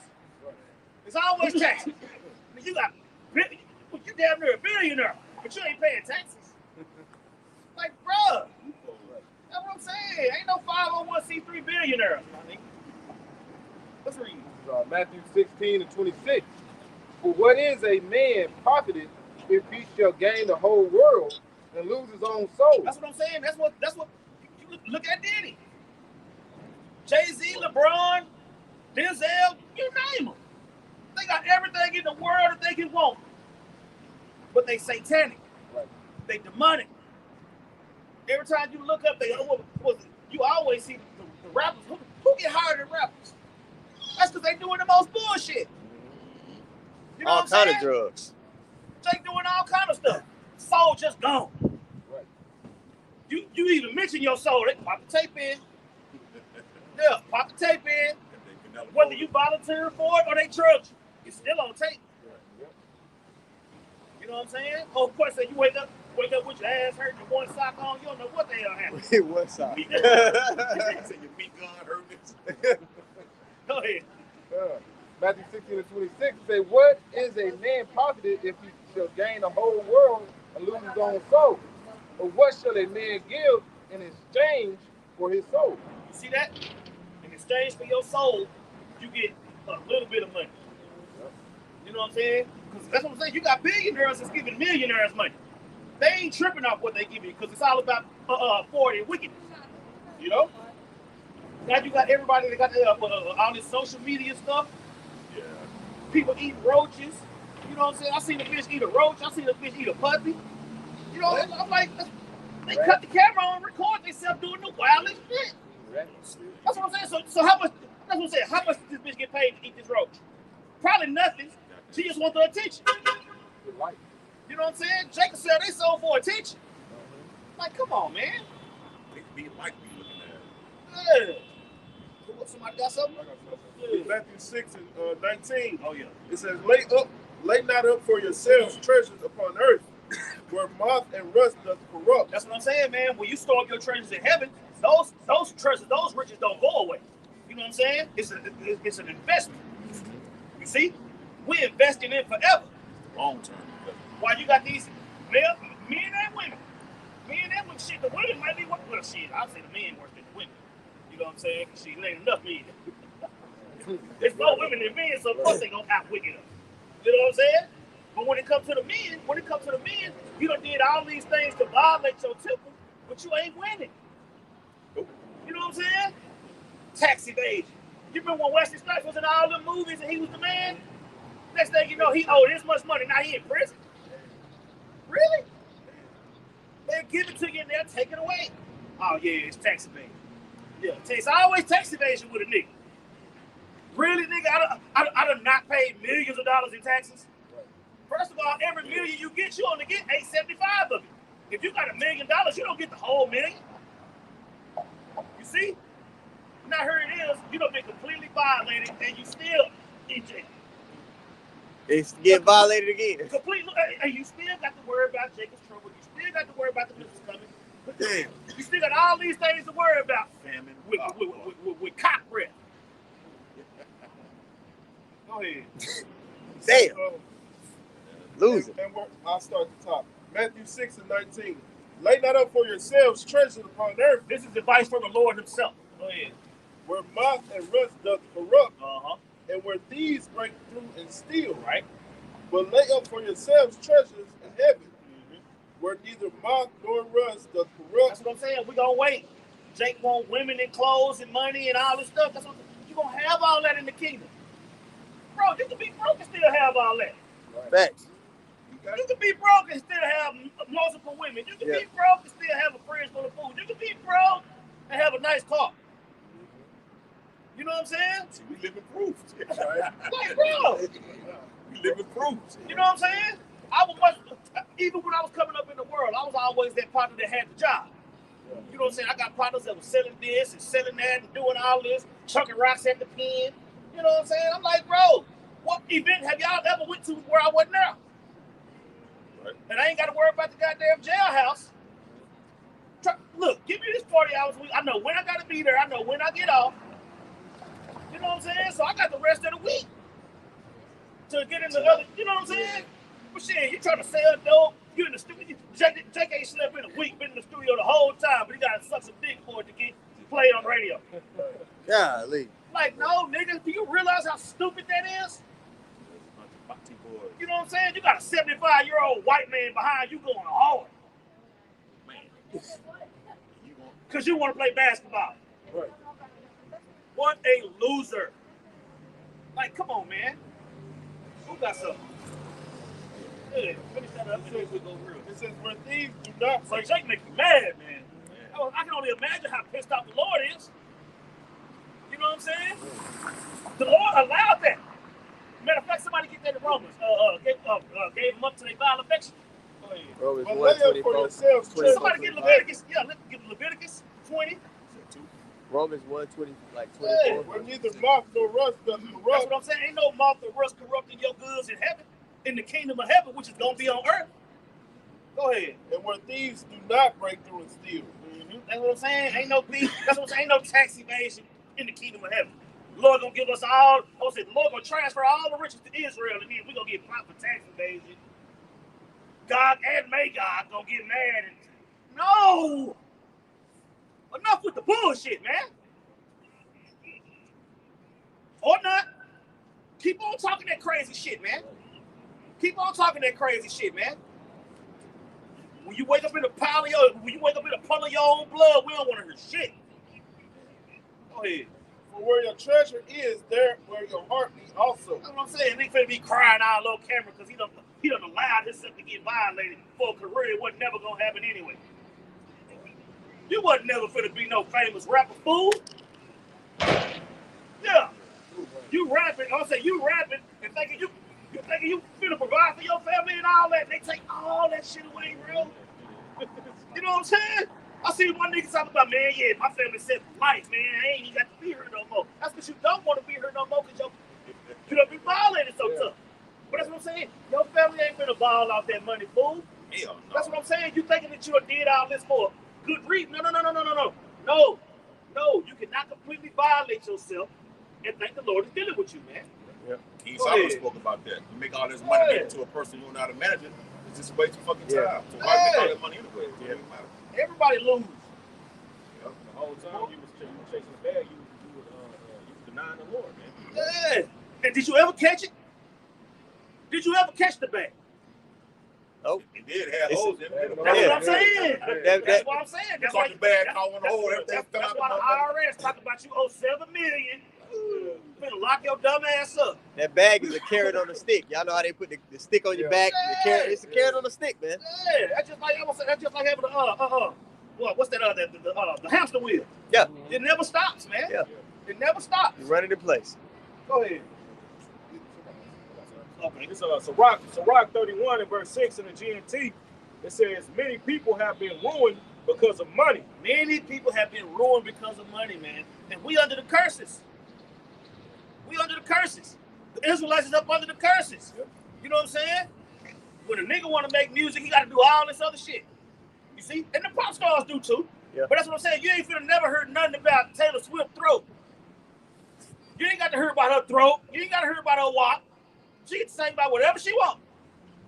Speaker 4: It's always taxes. You damn near a billionaire, but you ain't paying taxes. Like, bruh, that's what I'm saying. Ain't no 501c3 billionaire. Let's read.
Speaker 5: Matthew 16:26. For what is a man profited if he shall gain the whole world and lose his own soul?
Speaker 4: That's what I'm saying. That's what you look at Diddy. Jay-Z, LeBron, Denzel, you name them. They got everything in the world that they can want. But they satanic.
Speaker 5: Right.
Speaker 4: They demonic. Every time you look up, you always see the rappers. Who get hired than rappers? That's because they doing the most bullshit. You know
Speaker 1: All
Speaker 4: what I'm saying?
Speaker 1: kind of drugs.
Speaker 4: gone.
Speaker 5: Right.
Speaker 4: You even mention your soul, they pop the tape in. Yeah, pop the tape in. Whether you volunteer for it or they drug you, it's still on tape. You know what I'm saying? Oh, of course, you wake up with your ass hurt and one sock on, you don't know what the hell happened.
Speaker 1: What sock?
Speaker 3: Your feet gone hurt.
Speaker 4: Go ahead.
Speaker 5: Matthew 16:26 say, what is a man profited if he shall gain the whole world and lose his own soul? Or what shall a man give in exchange for his soul?
Speaker 4: You see that? In exchange for your soul, you get a little bit of money. You know what I'm saying? Because that's what I'm saying. You got billionaires that's giving millionaires money. They ain't tripping off what they give you because it's all about 40 and wickedness. You know? Now you got everybody that got all this social media stuff.
Speaker 3: Yeah.
Speaker 4: People eating roaches. You know what I'm saying? I seen a bitch eat a roach. I seen a bitch eat a puppy. You know, I'm like, they cut the camera on and record themselves doing the wildest shit. That's what I'm saying. So how much? That's what I'm saying. How much does this bitch get paid to eat this roach? Probably nothing. She just wants the attention. You know what I'm saying? Jacob said they sold for attention. Like, come on, man.
Speaker 3: They like me looking at it.
Speaker 4: Yeah. Somebody got something?
Speaker 3: Yeah. Matthew 6:19.
Speaker 4: Oh yeah.
Speaker 3: It says, lay not up for yourselves treasures upon earth, where moth and rust doth corrupt.
Speaker 4: That's what I'm saying, man. When you store up your treasures in heaven, those treasures, those riches don't go away. You know what I'm saying? It's an investment. You see? We're investing in forever.
Speaker 3: Long term.
Speaker 4: Why you got these men and women? Men and women, shit, the women might be worth, well, shit, I'll say the men worse than the women. You know what I'm saying? Because she ain't enough men. There's more women than men, so of course they gonna outwicked us. You know what I'm saying? But when it comes to the men, you done did all these things to violate your temple, but you ain't winning. You know what I'm saying? Tax evasion. You remember when Wesley Snipes was in all the movies and he was the man? Next thing you know, he owed this much money. Now he in prison. Really? They give it to you and they'll take it away. Oh yeah, it's tax evasion. Yeah, it's always tax evasion with a nigga. Really, nigga? I done not paid millions of dollars in taxes. First of all, every million you get, you only get $875 of it. If you got $1 million, you don't get the whole million. You see? Now here it is, you done been completely violated and you still in jail.
Speaker 1: It's get violated again.
Speaker 4: Completely, and you still got to worry about Jacob's trouble. You still got to worry about the business coming.
Speaker 1: Damn.
Speaker 4: You still got all these things to worry about. Famine with cock breath. Go ahead.
Speaker 1: Damn. Losing.
Speaker 3: And I'll start at the top. Matthew 6:19. Lay not up for yourselves treasures upon earth.
Speaker 4: This is advice from the Lord himself. Go ahead.
Speaker 3: Where moth and rust doth corrupt,
Speaker 4: and
Speaker 3: where thieves break through and steal.
Speaker 4: Right.
Speaker 3: But lay up for yourselves treasures in heaven, where neither moth nor rust doth corrupt.
Speaker 4: That's what I'm saying. We're going to wait. Jake want women and clothes and money and all this stuff. That's what you're going to have all that in the kingdom. Bro, you can be broke and still have all that.
Speaker 1: Facts.
Speaker 4: You can be broke and still have multiple women. You can be broke and still have a fridge full of food. You can be broke and have a nice car. You know what I'm saying?
Speaker 3: See, we live in proof.
Speaker 4: Like, bro.
Speaker 3: We live in proof.
Speaker 4: You know what I'm saying? Even when I was coming up in the world, I was always that partner that had the job. You know what I'm saying? I got partners that were selling this and selling that and doing all this, chucking rocks at the pen. You know what I'm saying? I'm like, bro, what event have y'all ever went to where I wasn't there? Right. And I ain't got to worry about the goddamn jailhouse. Look, give me this 40 hours a week. I know when I got to be there. I know when I get off. You know what I'm saying? So I got the rest of the week to get into other, you know what I'm saying? But shit, you trying to sell dope, you in the studio. Jake ain't slept in a week, been in the studio the whole time, but he got to suck some dick for it to get played on the radio.
Speaker 1: Golly.
Speaker 4: Like, no, nigga, do you realize how stupid that is? You know what I'm saying? You got a 75-year-old white man behind you going hard. Man. Because you want to play basketball.
Speaker 3: Right.
Speaker 4: What a loser. Like, come on, man. Who got something? Yeah, finish that up and then we go real.
Speaker 3: It says, where thieves do not
Speaker 4: break. Jake make me mad, man. I can only imagine how pissed off the Lord is. You know what I'm saying? The Lord allowed that. Matter of fact, somebody get that in Romans. Gave them up to their vile affection.
Speaker 1: Romans
Speaker 5: But lay up for
Speaker 1: 1:24.
Speaker 5: yourselves.
Speaker 4: Somebody get Leviticus. Yeah, let's get Leviticus 20.
Speaker 1: Romans 1:20, like
Speaker 5: Hey,
Speaker 1: 24.
Speaker 5: where neither moth nor rust does
Speaker 4: That's
Speaker 5: corrupt.
Speaker 4: what I'm saying. Ain't no moth or rust corrupting your goods in heaven, in the kingdom of heaven, which is going to be on earth. Go ahead.
Speaker 5: And where thieves do not break through and steal.
Speaker 4: That's what I'm saying. Ain't no thief. That's what I'm saying. Ain't no tax evasion in the kingdom of heaven. The Lord gonna give us all. I said the Lord gonna transfer all the riches to Israel, and then we gonna get popped for tax evasion. God and Magog gonna get mad and no. Enough with the bullshit, man. Or not. Keep on talking that crazy shit, man. Keep on talking that crazy shit, man. When you wake up in a pile of your, when you wake up in a puddle of your own blood, we don't want to hear shit. Go ahead.
Speaker 5: For where your treasure is, there where your heart be also.
Speaker 4: That's what I'm saying. They finna be crying out on camera because he done allowed himself to get violated for a career that wasn't never gonna happen anyway. You wasn't never finna be no famous rapper, fool. Yeah. You rapping, I'll say you rapping and thinking you finna provide for your family and all that. And they take all that shit away, bro. You know what I'm saying? I see one nigga talking about, man, yeah, my family set for life, man. I ain't even got to be here no more. That's because you don't want to be here no more because you don't be violated so tough. But that's what I'm saying. Your family ain't finna ball off that money, fool.
Speaker 3: Hell no.
Speaker 4: That's what I'm saying. You thinking that you did all this for good reason. No, you cannot completely violate yourself and think the Lord is dealing with you, man.
Speaker 3: Esau spoke about that. You make all this money make it to a person you don't know how to manage it. It's just a waste of fucking time. So why make all that money anyway? It doesn't matter.
Speaker 4: Everybody lose.
Speaker 2: The whole time you was chasing the bag, you was denying the Lord, man.
Speaker 4: Yeah. And did you ever catch it? Did you ever catch the bag?
Speaker 1: Oh,
Speaker 3: It did have holes in it.
Speaker 4: That's what I'm saying. That's what I'm saying. That's why
Speaker 3: the bag caught one hole. Everything fell
Speaker 4: that's
Speaker 3: out.
Speaker 4: why the IRS talking about you owe $7 million. Finna lock your dumb ass up.
Speaker 1: that bag is a carrot on a stick. Y'all know how they put the stick on your back? The carrot, it's a carrot on a stick, man.
Speaker 4: Yeah, that's just like having what's that? The hamster wheel.
Speaker 1: Yeah.
Speaker 4: It never stops, man.
Speaker 1: Yeah.
Speaker 4: It never stops.
Speaker 1: You run it in place.
Speaker 4: Go ahead.
Speaker 2: Okay. It's Sirach 31 and verse 6 in the GNT. It says, many people have been ruined because of money.
Speaker 4: Many people have been ruined because of money, man. And we under the curses. We under the curses. The Israelites is up under the curses.
Speaker 2: Yep.
Speaker 4: You know what I'm saying? When a nigga want to make music, he got to do all this other shit. You see? And the pop stars do too.
Speaker 1: Yeah.
Speaker 4: But that's what I'm saying. You ain't finna never heard nothing about Taylor Swift's throat. You ain't got to hear about her throat. You ain't got to hear about her walk. She can sing about whatever she wants.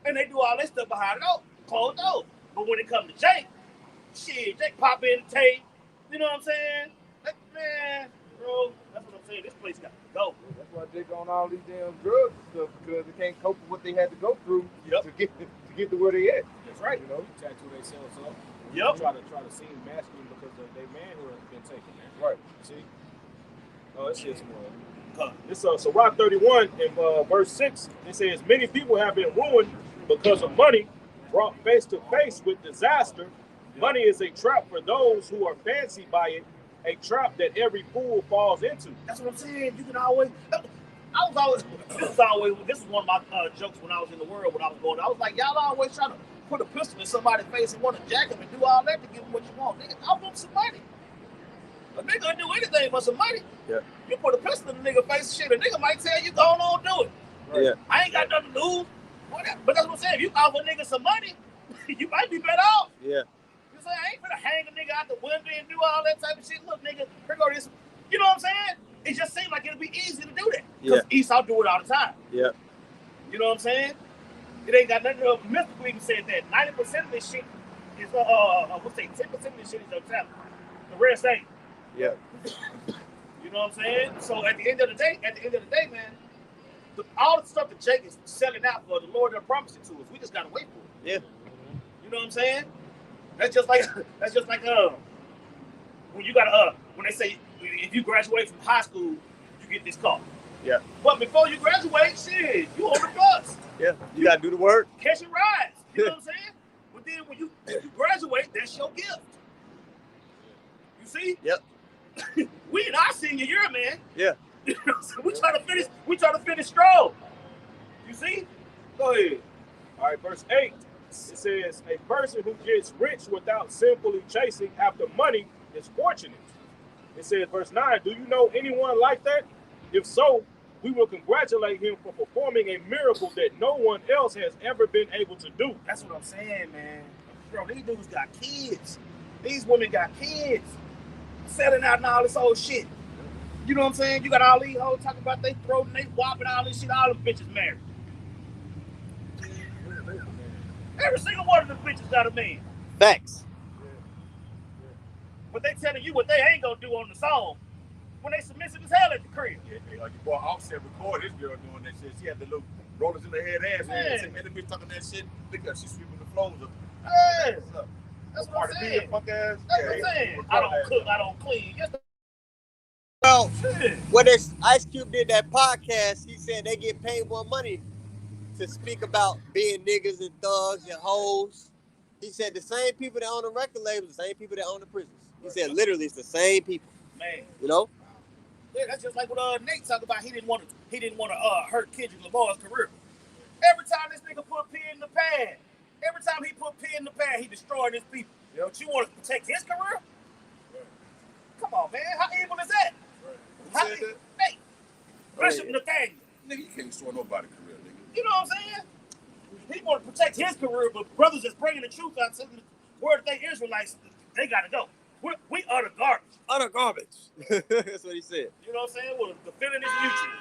Speaker 4: And they do all that stuff behind the closed doors. But when it comes to Jake, shit, Jake pop in the tape. You know what I'm saying? Like, man, bro, that's what I'm saying. This place got to go.
Speaker 5: That's why they on all these damn drugs and stuff, because they can't cope with what they had to go through to get to where they at.
Speaker 4: That's right.
Speaker 5: You know?
Speaker 2: Tattoo themselves up.
Speaker 4: Yep.
Speaker 2: Try to seem masculine because their manhood has been taken, man.
Speaker 5: Right.
Speaker 2: See? Oh, it's just more. This Sirach 31 in verse 6. It says, many people have been ruined because of money, brought face to face with disaster. Money is a trap for those who are fancied by it, a trap that every fool falls into.
Speaker 4: That's what I'm saying. You can always. This is one of my jokes when I was in the world when I was going. I was like, y'all always trying to put a pistol in somebody's face and want to jack them and do all that to give them what you want. Nigga, I want some money. A nigga will do anything for some money.
Speaker 1: Yeah.
Speaker 4: You put a pistol in a nigga's face, shit, a nigga might tell you, go on, do it.
Speaker 1: Right. Yeah.
Speaker 4: I ain't got nothing to lose. But that's what I'm saying. If you offer a nigga some money, you might be better off.
Speaker 1: Yeah.
Speaker 4: You say, I ain't gonna hang a nigga out the window and do all that type of shit. Look, nigga, here go this. You know what I'm saying? It just seems like it'll be easy to do that. Because Esau do it all the time.
Speaker 1: Yeah.
Speaker 4: You know what I'm saying? It ain't got nothing to do with mystical even said that 90% of this shit is 10% of this shit is your talent. The rest ain't.
Speaker 1: Yeah.
Speaker 4: You know what I'm saying? So at the end of the day, man, all the stuff that Jake is selling out for, the Lord done promised it to us. We just gotta wait for it.
Speaker 1: Yeah.
Speaker 4: You know what I'm saying? That's just like when you gotta when they say if you graduate from high school, you get this car.
Speaker 1: Yeah.
Speaker 4: But before you graduate, shit, you on the bus.
Speaker 1: Yeah. You gotta do the work.
Speaker 4: Catching rides. You know what I'm saying? But then when you graduate, that's your gift. You see?
Speaker 1: Yep.
Speaker 4: We in our senior year, man.
Speaker 1: Yeah.
Speaker 4: So we try to finish strong. You see? Go ahead.
Speaker 2: All right, verse 8.
Speaker 3: It says, a person who gets rich without simply chasing after money is fortunate. It says, verse 9, do you know anyone like that? If so, we will congratulate him for performing a miracle that no one else has ever been able to do.
Speaker 4: That's what I'm saying, man. Bro, these dudes got kids. These women got kids. Selling out and all this old shit. You know what I'm saying? You got all these hoes talking about they throating, they whopping, all this shit. All them bitches married. Every single one of them bitches got a man.
Speaker 1: Facts.
Speaker 4: But they telling you what they ain't gonna do on the song when they submissive as hell at the crib.
Speaker 5: Yeah, like your boy Offset recorded this girl doing that shit. She had the little rollers in her head ass. And the bitch talking that shit. Look at her, she's sweeping the floors up.
Speaker 4: Yeah. That's what I'm saying.
Speaker 5: Fuck ass.
Speaker 4: That's what I'm saying. I don't cook, I don't clean.
Speaker 1: Well, when Ice Cube did that podcast, he said they get paid more money to speak about being niggas and thugs and hoes. He said the same people that own the record labels, the same people that own the prisons. He said literally it's the same people.
Speaker 4: Man.
Speaker 1: You know?
Speaker 4: Yeah, that's just like what Nate talked about. He didn't want to hurt Kendrick Lamar's career. Every time this nigga put P in the pad, every time he put P in the pad, he destroyed his people. Yep. But you want to protect his career? Right. Come on, man. How evil is that? Right. Hey, Bishop Nathaniel.
Speaker 5: Nigga, you can't destroy nobody's career, nigga.
Speaker 4: You know what I'm saying? He want to protect his career, but brothers that's bringing the truth out to the word they Israelites, they got to go. We utter garbage.
Speaker 1: Utter garbage. That's what he said.
Speaker 4: You know what I'm saying? Well, the feeling is mutual.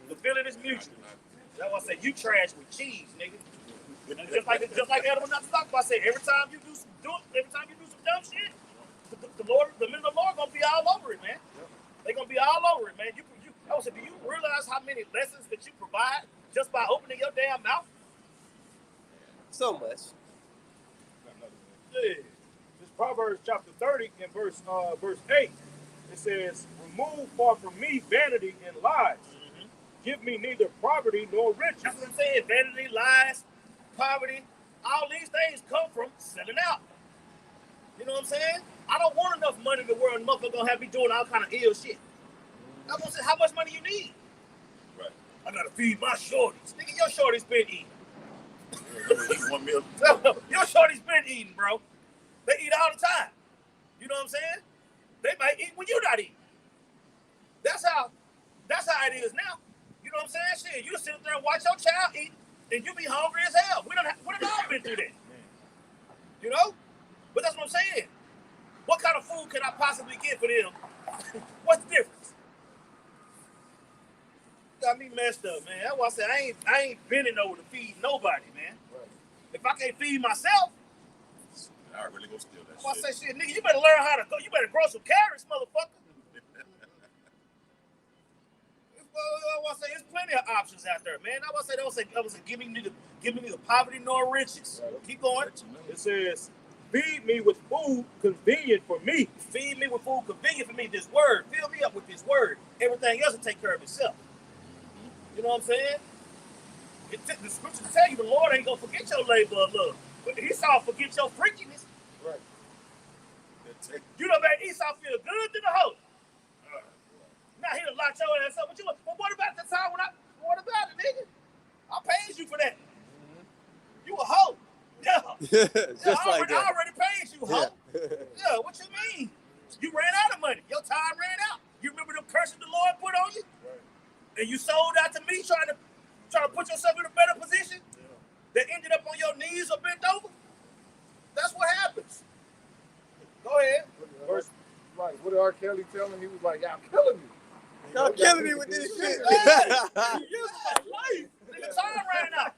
Speaker 4: The feeling is mutual. That's why I say you trash with cheese, nigga. Just like Adam not talk about. I say every time you do some dumb shit, the men of the Lord gonna be all over it, man. They gonna be all over it, man. I would say, do you realize how many lessons that you provide just by opening your damn mouth?
Speaker 1: So much.
Speaker 3: Yeah. This Proverbs chapter 30 and verse 8. It says, remove far from me vanity and lies. Mm-hmm. Give me neither poverty nor riches.
Speaker 4: That's what I'm saying. Vanity, lies, poverty, all these things come from selling out. You know what I'm saying? I don't want enough money in the world and motherfucker gonna have me doing all kind of ill shit. I'm gonna say, how much money you need?
Speaker 5: Right.
Speaker 4: I gotta feed my shorties. Nigga, your shorties been eating.
Speaker 5: $1 million.
Speaker 4: Your shorties been eating, bro. They eat all the time. You know what I'm saying? They might eat when you're not eating. That's how it is now. You know what I'm saying? Shit, you sit there and watch your child eat, and you be hungry as hell. We done all been through that. You know? But that's what I'm saying. What kind of food can I possibly get for them? What's the difference? Got me messed up, man. That's why I said I ain't bending over to feed nobody, man. Right. If I can't feed myself,
Speaker 5: I really go steal that
Speaker 4: shit. I say, shit, nigga, you better learn how to go. You better grow some carrots, motherfucker. I say there's plenty of options out there, man. I was say give me neither poverty nor riches. Right. Keep going.
Speaker 3: It says, feed me with food convenient for me.
Speaker 4: Feed me with food convenient for me. This word. Fill me up with this word. Everything else will take care of itself. You know what I'm saying? The scriptures tell you the Lord ain't gonna forget your labor of love. But Esau forget your freakiness.
Speaker 3: Right.
Speaker 4: You know, man, Esau feel good to the hoe. Now he done locked your ass up. But what about the time what about it, nigga? I paid you for that. Mm-hmm. You a hoe. Yeah. I already paid you, hoe. Yeah, what you mean? You ran out of money. Your time ran out. You remember the curses the Lord put on you? Right. And you sold out to me trying to put yourself in a better position? Yeah. That ended up on your knees or bent over? That's what happens. Go ahead.
Speaker 5: Right. What did R. Kelly tell him? He was like, y'all killing me.
Speaker 1: Y'all killing me with this shit.
Speaker 4: Life. Nigga, time ran out.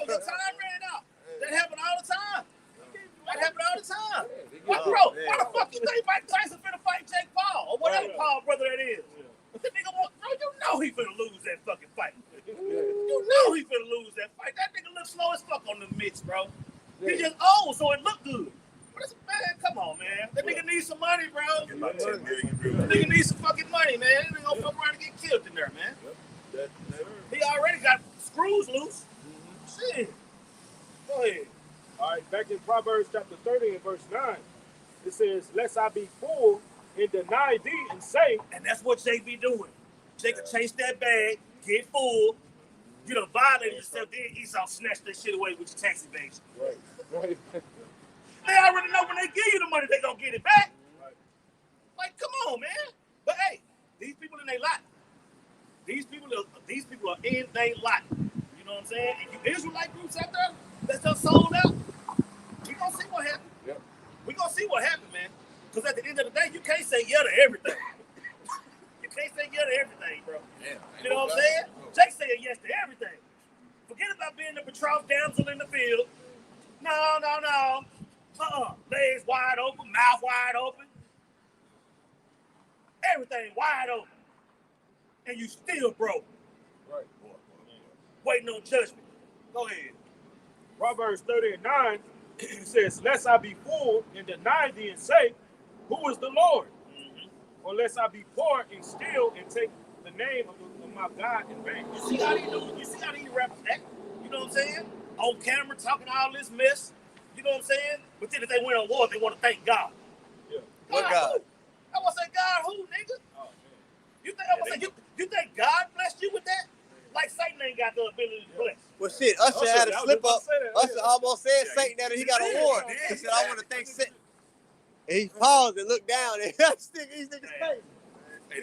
Speaker 4: Your time ran out. That happened all the time. Bro, why the fuck you think Mike Tyson finna fight Jake Paul? Or whatever Paul brother that is? The nigga, bro, you know he finna lose that fucking fight. You know he finna lose that fight. That nigga look slow as fuck on the mitts, bro. He just old, so it look good. Man, come on, man. That nigga needs some money, bro.
Speaker 5: About 10 million.
Speaker 4: That nigga needs some fucking money, man. That nigga gonna fuck around and get killed in there, man. He already got screws loose. Mm-hmm. Shit. Go ahead.
Speaker 3: All right, back in Proverbs chapter 30 and verse 9, it says, lest I be full and deny thee and say.
Speaker 4: And that's what Jake be doing. Jake can chase that bag, get full, You done violated yourself, then Esau snatched that shit away with your tax evasion.
Speaker 5: Right.
Speaker 4: They already know when they give you the money, they gonna get it back. Right. Like, come on, man. But hey, these people in their lot. These people are in their lot. You know what I'm saying? And you Israelite groups out there that's just sold out. We gonna see what happens. Yep. We gonna see what happens, man. Because at the end of the day, you can't say yeah to everything. You can't say yeah to everything, bro. Yeah, you know what I'm saying? Jake said yes to everything. Forget about being the betrothed damsel in the field. No. Legs wide open, mouth wide open. Everything wide open. And you still broke.
Speaker 5: Right.
Speaker 4: Waiting on judgment. Go ahead.
Speaker 3: Proverbs 30:9 says, lest I be full and deny thee and say, who is the Lord? Or lest I be poor and steal and take the name of my God in vain.
Speaker 4: You see how these rappers act? You know what I'm saying? On camera talking all this mess. You know what I'm saying? But then if they win an award, they want to thank God.
Speaker 1: Yeah. What God?
Speaker 4: I want to say God who, nigga? Oh, man. You think God blessed you with that? Like Satan ain't got the ability to bless.
Speaker 1: Well, shit, Usher had a slip up. Usher almost said Satan that he got an award. He said, I want to thank Satan. And he paused and looked down and these niggas face.
Speaker 3: Hey,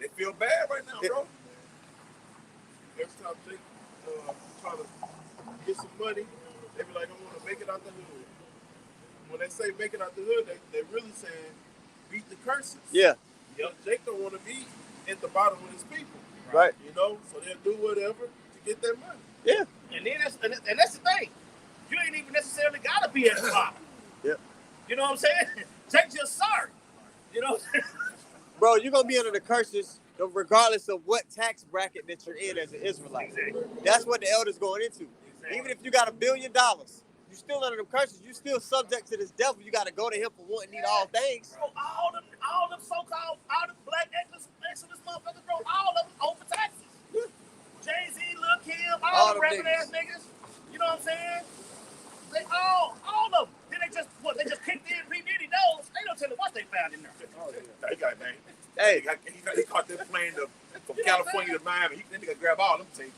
Speaker 3: they feel bad right now, bro. Every time they trying to get some money, they be like, I want to make it out the hood. When they say make it out the hood, they really saying beat the curses.
Speaker 1: Yeah.
Speaker 3: Yep. Jake don't want to be at the bottom with his people.
Speaker 1: Right.
Speaker 3: You know, so they'll do whatever to get their money.
Speaker 1: Yeah.
Speaker 4: And that's the thing. You ain't even necessarily got to be at the bottom.
Speaker 1: Yep.
Speaker 4: You know what I'm saying? Jake just sorry. You know what I'm saying?
Speaker 1: Bro, you're going to be under the curses regardless of what tax bracket that you're in as an Israelite. Exactly. That's what the elders going into. Exactly. Even if you got $1 billion, you're still under the curses. You're still subject to this devil. You got to go to him for wanting to need all things.
Speaker 4: Bro, all them so-called, all the black Exodus motherfuckers, bro, all of them over taxes. Jay-Z, Lil Kim, all the rapping ass niggas. You know what I'm saying? They all of them. Then they just kicked in P. Diddy nose. They don't tell them what they found in there.
Speaker 3: Oh, yeah. He got name.
Speaker 1: Hey,
Speaker 3: he caught that plane from California to Miami. That nigga grab all them things.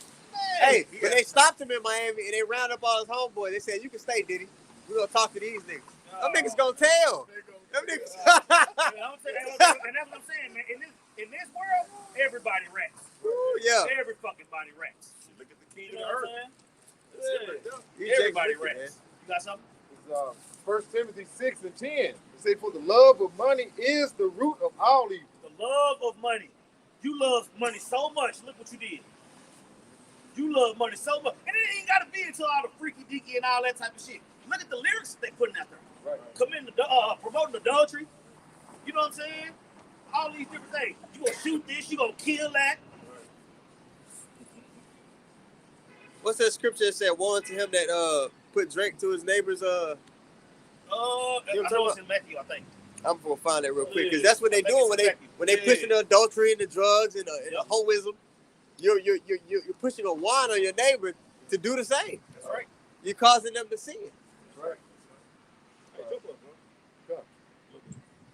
Speaker 1: Hey, but they stopped him in Miami and they round up all his homeboys. They said, you can stay, Diddy. We're going to talk to these niggas. Them niggas going to tell. Them niggas.
Speaker 4: And that's what I'm saying, man. In this world, everybody rats.
Speaker 1: Yeah.
Speaker 4: Every fucking body rats.
Speaker 3: Look at the king of the earth.
Speaker 4: Yeah. Everybody rats. You got something?
Speaker 5: It's 1 Timothy 6:10. It say, for the love of money is the root of all evil.
Speaker 4: The love of money. You love money so much. Look what you did. You love money so much. And it ain't got to be until all the freaky deaky and all that type of shit. Look at the lyrics they putting out there. Right. Promoting adultery. You know what I'm saying? All these different things. You gonna shoot this, you gonna kill that.
Speaker 1: What's that scripture that said, woe unto him that put drink to his neighbor's
Speaker 4: I know it's in Matthew, I think.
Speaker 1: I'm gonna find that real quick because that's what they doing when they pushing the adultery and the drugs and the hoism. You're pushing a wine on your neighbor to do the same.
Speaker 4: That's right.
Speaker 1: You're causing them to sin.
Speaker 5: That's right.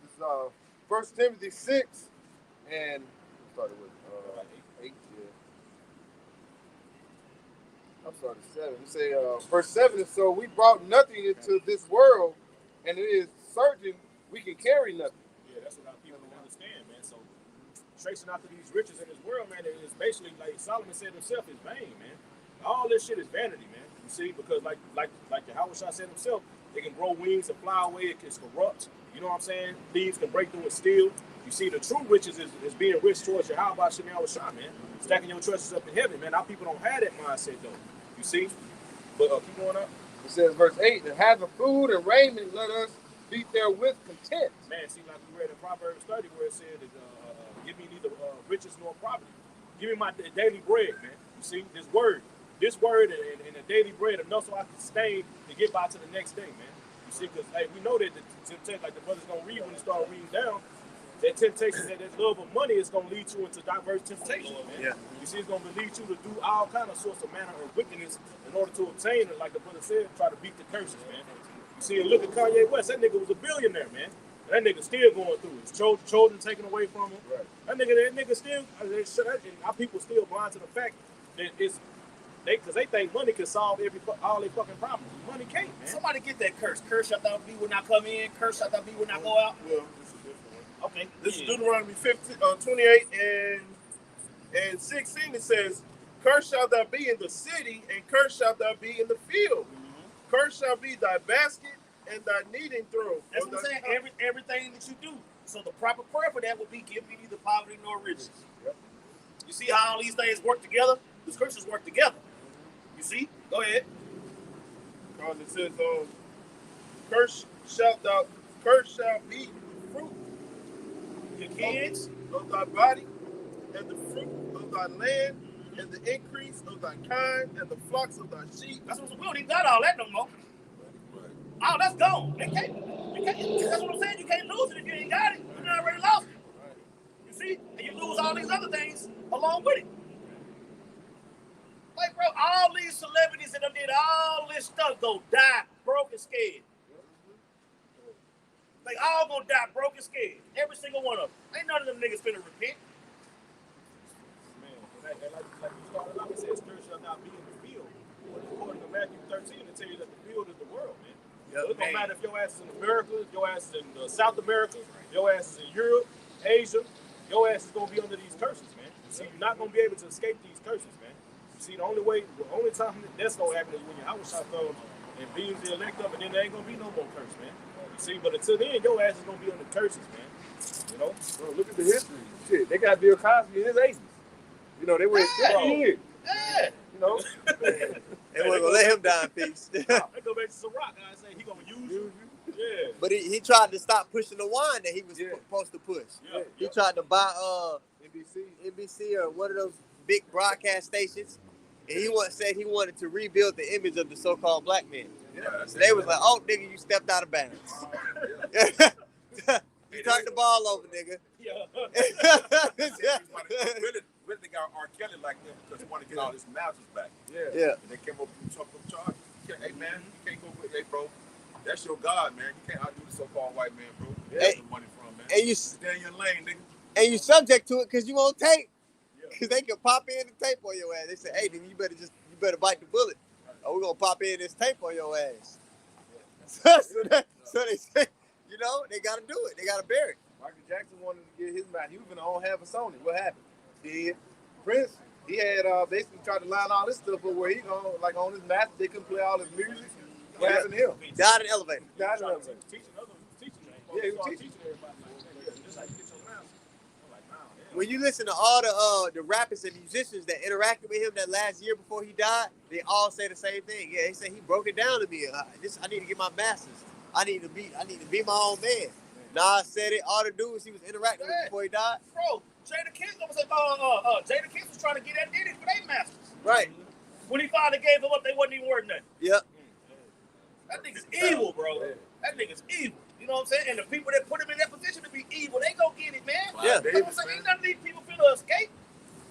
Speaker 5: This is 1 Timothy 6 and started with 8. I'm sorry, 7. You say verse 7 is, so we brought nothing into this world, and it is certain we can carry nothing.
Speaker 3: Yeah, that's what our people don't understand, man. So tracing after these riches in this world, man, it is basically like Solomon said himself, is vain, man. All this shit is vanity, man. You see, because like the Howard Shah said himself, they can grow wings and fly away. It can corrupt. You know what I'm saying? Thieves can break through and steal. You see, the true riches is being rich towards your Howard Shah, man. Stacking your treasures up in heaven, man. Our people don't have that mindset, though. You see? But keep going up.
Speaker 5: It says, verse 8, and having food and raiment, let us be therewith content.
Speaker 3: Man, see, like we read in Proverbs 30, where it said, give me neither riches nor poverty. Give me my daily bread, man. You see, this word and the daily bread, enough so I can sustain to get by to the next day, man. You see, because hey, we know that the temptation, like the brother's gonna read when he start reading down, that temptation, that love of money is gonna lead you into diverse temptations, man. Yeah. You see, it's gonna lead you to do all kind of sorts of manner of wickedness in order to obtain it, like the brother said, try to beat the curses, man. You see, and look at Kanye West. That nigga was a billionaire, man. That nigga still going through it. His children taken away from him. Right. That nigga still, our people still blind to the fact it's because they think money can solve all their fucking problems. Money can't, man.
Speaker 4: Somebody get that curse. Curse shall thou be when I come in. Curse shall thou be when I go out.
Speaker 5: Well, this is a different one.
Speaker 4: Okay.
Speaker 5: This is Deuteronomy 28 and 16. It says, "Curse shall thou be in the city, and curse shall thou be in the field. Curse shall be thy basket and thy kneading trough."
Speaker 4: That's what I'm saying. Everything that you do. So the proper prayer for that would be, "Give me neither poverty nor riches."
Speaker 5: Yep.
Speaker 4: You see how all these things work together? The scriptures work together. You see? Go ahead.
Speaker 5: Because it says, curse shall be the fruit
Speaker 4: Your kids,
Speaker 5: of thy body, and the fruit of thy land, and the increase of thy kind, and the flocks of thy sheep.
Speaker 4: that's what we don't even got all that no more. Oh, that's gone. You can't. That's what I'm saying. You can't lose it if you ain't got it. You already lost it. You see? And you lose all these other things along with it. Like, bro, all these celebrities that done did all this stuff go die broke and scared. Like, all gonna die broke and scared. Every single one of them. Ain't none of them niggas finna repent.
Speaker 3: Man, like you started off, it says, "Curse shall not be in the field." But according to Matthew 13, it tells you that the field is the world, man. So it don't matter if your ass is in America, your ass is in South America, your ass is in Europe, Asia, your ass is gonna be under these curses, man. See, you're not gonna be able to escape these curses, man. See, the only time that's gonna happen is when your house shall come and beams the elect up, and then there ain't gonna be no more curse, man. You see, but until then, your ass is gonna be under curses, man. You know?
Speaker 5: Bro, look at the history. Shit, they got Bill Cosby in his 80s. You know, they were 50 years.
Speaker 4: Yeah.
Speaker 5: You know?
Speaker 1: And we're gonna let him die in peace.
Speaker 3: They go back to Ciroc, guys, say he gonna use you. Yeah.
Speaker 1: But he tried to stop pushing the wine that he was supposed to push.
Speaker 3: Yeah.
Speaker 1: He tried to buy
Speaker 5: NBC.
Speaker 1: or one of those big broadcast stations, and he said he wanted to rebuild the image of the so-called black man.
Speaker 5: Yeah,
Speaker 1: So they was like, "Oh, nigga, you stepped out of bounds. You turned the ball over, nigga."
Speaker 3: Yeah.
Speaker 6: Really, they got R. Kelly like them because they want to get all his masters back.
Speaker 1: Yeah.
Speaker 6: And they came up with some charges. Hey, man, you can't go with, hey, bro, that's your God, man. You can't outdo the so-called white man, bro. That's the money from, man.
Speaker 1: And you
Speaker 6: Stay in your lane, nigga.
Speaker 1: And you subject to it because you on tape. Because they can pop in the tape on your ass. They say, "Hey, nigga, you better bite the bullet. Or we're gonna pop in this tape on your ass." So they say, you know, they gotta do it. They gotta bear it.
Speaker 5: Michael Jackson wanted to get his match. He was gonna own half of Sony. What happened? Prince, he had basically tried to line all this stuff up where he gonna like on his master, they couldn't play all his music. What happened to him?
Speaker 1: Died in the elevator.
Speaker 5: Died in the elevator.
Speaker 3: Teaching others, teaching them.
Speaker 5: Yeah, he was
Speaker 3: Start
Speaker 5: teaching.
Speaker 3: everybody like that. Just like you get your master. I'm like, wow, yeah.
Speaker 1: When you listen to all the rappers and musicians that interacted with him that last year before he died, they all say the same thing. Yeah, they say he broke it down to me. I need to get my masters. I need to be my own man. Nas said it. All the dudes he was interacting with before he died.
Speaker 4: Bro, Jada Kiss was trying to get that Diddy for their masters.
Speaker 1: Right.
Speaker 4: When he finally gave them up, they wasn't even worth nothing.
Speaker 1: Yep.
Speaker 4: That nigga's evil, bro. That nigga's evil. You know what I'm saying? And the people that put him in that position to be evil, they go get it, man.
Speaker 1: Yeah.
Speaker 4: You know what I'm saying? Ain't none of these people finna escape.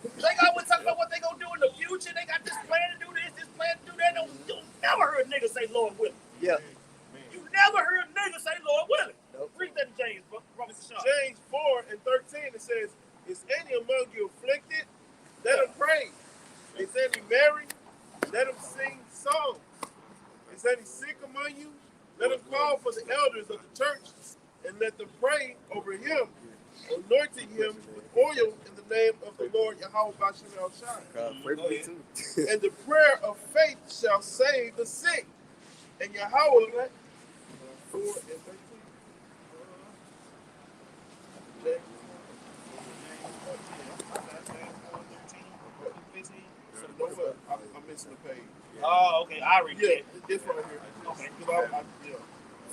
Speaker 4: They always talk about what they gonna do in the future. They got this plan to do this plan to do that. You never heard niggas say Lord willing.
Speaker 1: Yeah.
Speaker 4: You never heard niggas say Lord willing.
Speaker 1: Nope.
Speaker 4: Read that to James, bro. Mr. Shaw.
Speaker 5: James 4:13, it says, "Is any among you afflicted? Let him pray. Is any merry? Let him sing songs. Is any sick among you? Let him call for the elders of the church and let them pray over him, anointing him with oil in the name of the Lord Yahweh Bashem El Shai. And the prayer of faith shall save the sick. And Yahweh, 4:13. I'm missing the page.
Speaker 4: Oh, okay. I read it.
Speaker 5: It's right here.
Speaker 4: Okay.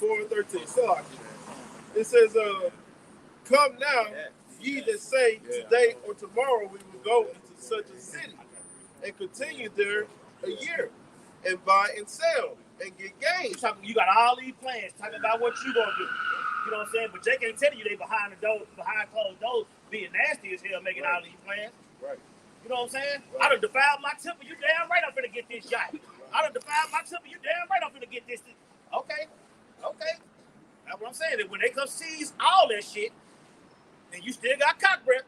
Speaker 5: 4:13. So it says, "Come now, ye that say, today or tomorrow we will go into such a city, and continue there a year, and buy and sell, and get gain."
Speaker 4: You got all these plans talking about what you gonna do. You know what I'm saying? But Jake ain't telling you they behind the door, behind closed doors, being nasty as hell, making all these plans.
Speaker 5: Right.
Speaker 4: You know what I'm saying? I done defiled my temple. You damn right I'm finna get this yacht. I done defiled my temple. You damn right I'm finna get this. Okay. That's what I'm saying. That when they come seize all that shit, and you still got cock breath,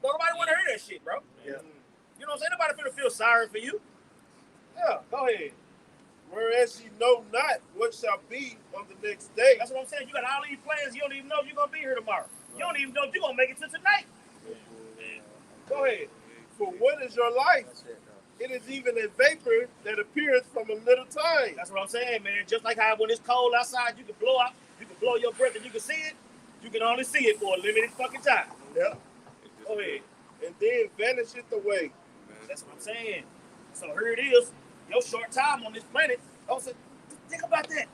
Speaker 4: nobody want to hear that shit, bro.
Speaker 5: Yeah.
Speaker 4: You know what I'm saying? Nobody finna feel sorry for you.
Speaker 3: Yeah, go ahead. Whereas you know not what shall be on the next day.
Speaker 4: That's what I'm saying. You got all these plans. You don't even know if you're gonna be here tomorrow. Right. You don't even know if you're gonna make it to tonight.
Speaker 3: Go ahead. For what is your life? It is even a vapor that appears from a little time.
Speaker 4: That's what I'm saying, man. Just like how when it's cold outside, you can blow out, you can blow your breath and you can see it. You can only see it for a limited fucking time.
Speaker 3: Yep.
Speaker 4: Go ahead.
Speaker 3: And then vanisheth away.
Speaker 4: That's what I'm saying. So here it is. Your short time on this planet. Also, think about that.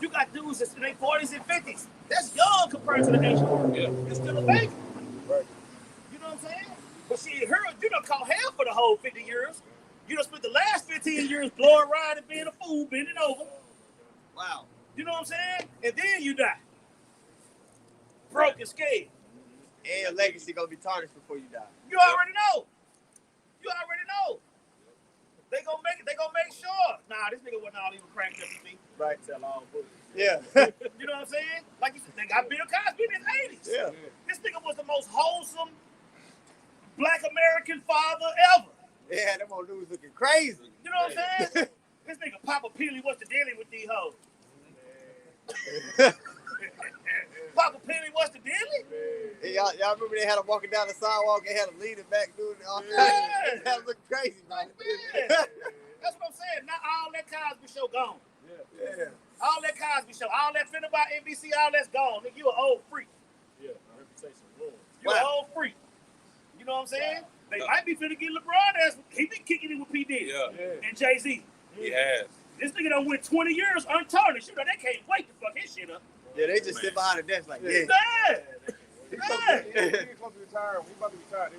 Speaker 4: You got dudes that's in their 40s and 50s. That's young compared to the ancient world. Yeah. You're still a baby.
Speaker 3: Right.
Speaker 4: You know what I'm saying? But see, here, you done caught hell for the whole 50 years. You done spent the last 15 years blowing around and being a fool, bending over.
Speaker 1: Wow.
Speaker 4: You know what I'm saying? And then you die. Broke and scared.
Speaker 1: And your legacy gonna be tarnished before you die.
Speaker 4: You already know. You already know. They gonna make it. They gonna make sure. Nah, this nigga wasn't all even cranked up to me.
Speaker 1: Right.
Speaker 4: Tell all bullshit.
Speaker 1: Yeah.
Speaker 4: You know what I'm saying? Like you said, they got Bill Cosby in his 80s.
Speaker 1: Yeah.
Speaker 4: This nigga was the most wholesome Black American father ever.
Speaker 1: Yeah, them old dudes looking crazy.
Speaker 4: You know what I'm saying? This nigga Papa Peely was the dealing with these hoes. Papa Peely was the dealing?
Speaker 1: Y'all remember they had him walking down the sidewalk and had him leaning back doing all that?
Speaker 4: Yeah.
Speaker 1: That look crazy, man.
Speaker 4: That's what I'm saying. Not all that Cosby show gone.
Speaker 1: Yeah.
Speaker 4: All that Cosby show, all that finna by NBC, all that's gone. Nigga, you an old freak.
Speaker 2: Yeah, my reputation ruined.
Speaker 4: You an old freak. You know what I'm saying? They might be finna get LeBron ass. He been kicking it with P. Diddy and Jay-Z.
Speaker 2: He has.
Speaker 4: This nigga done went 20 years untarnished. You know, they can't wait to fuck his shit up.
Speaker 1: Yeah, they just sit behind the desk like, yeah.
Speaker 5: He's supposed to retire. He's about to retire.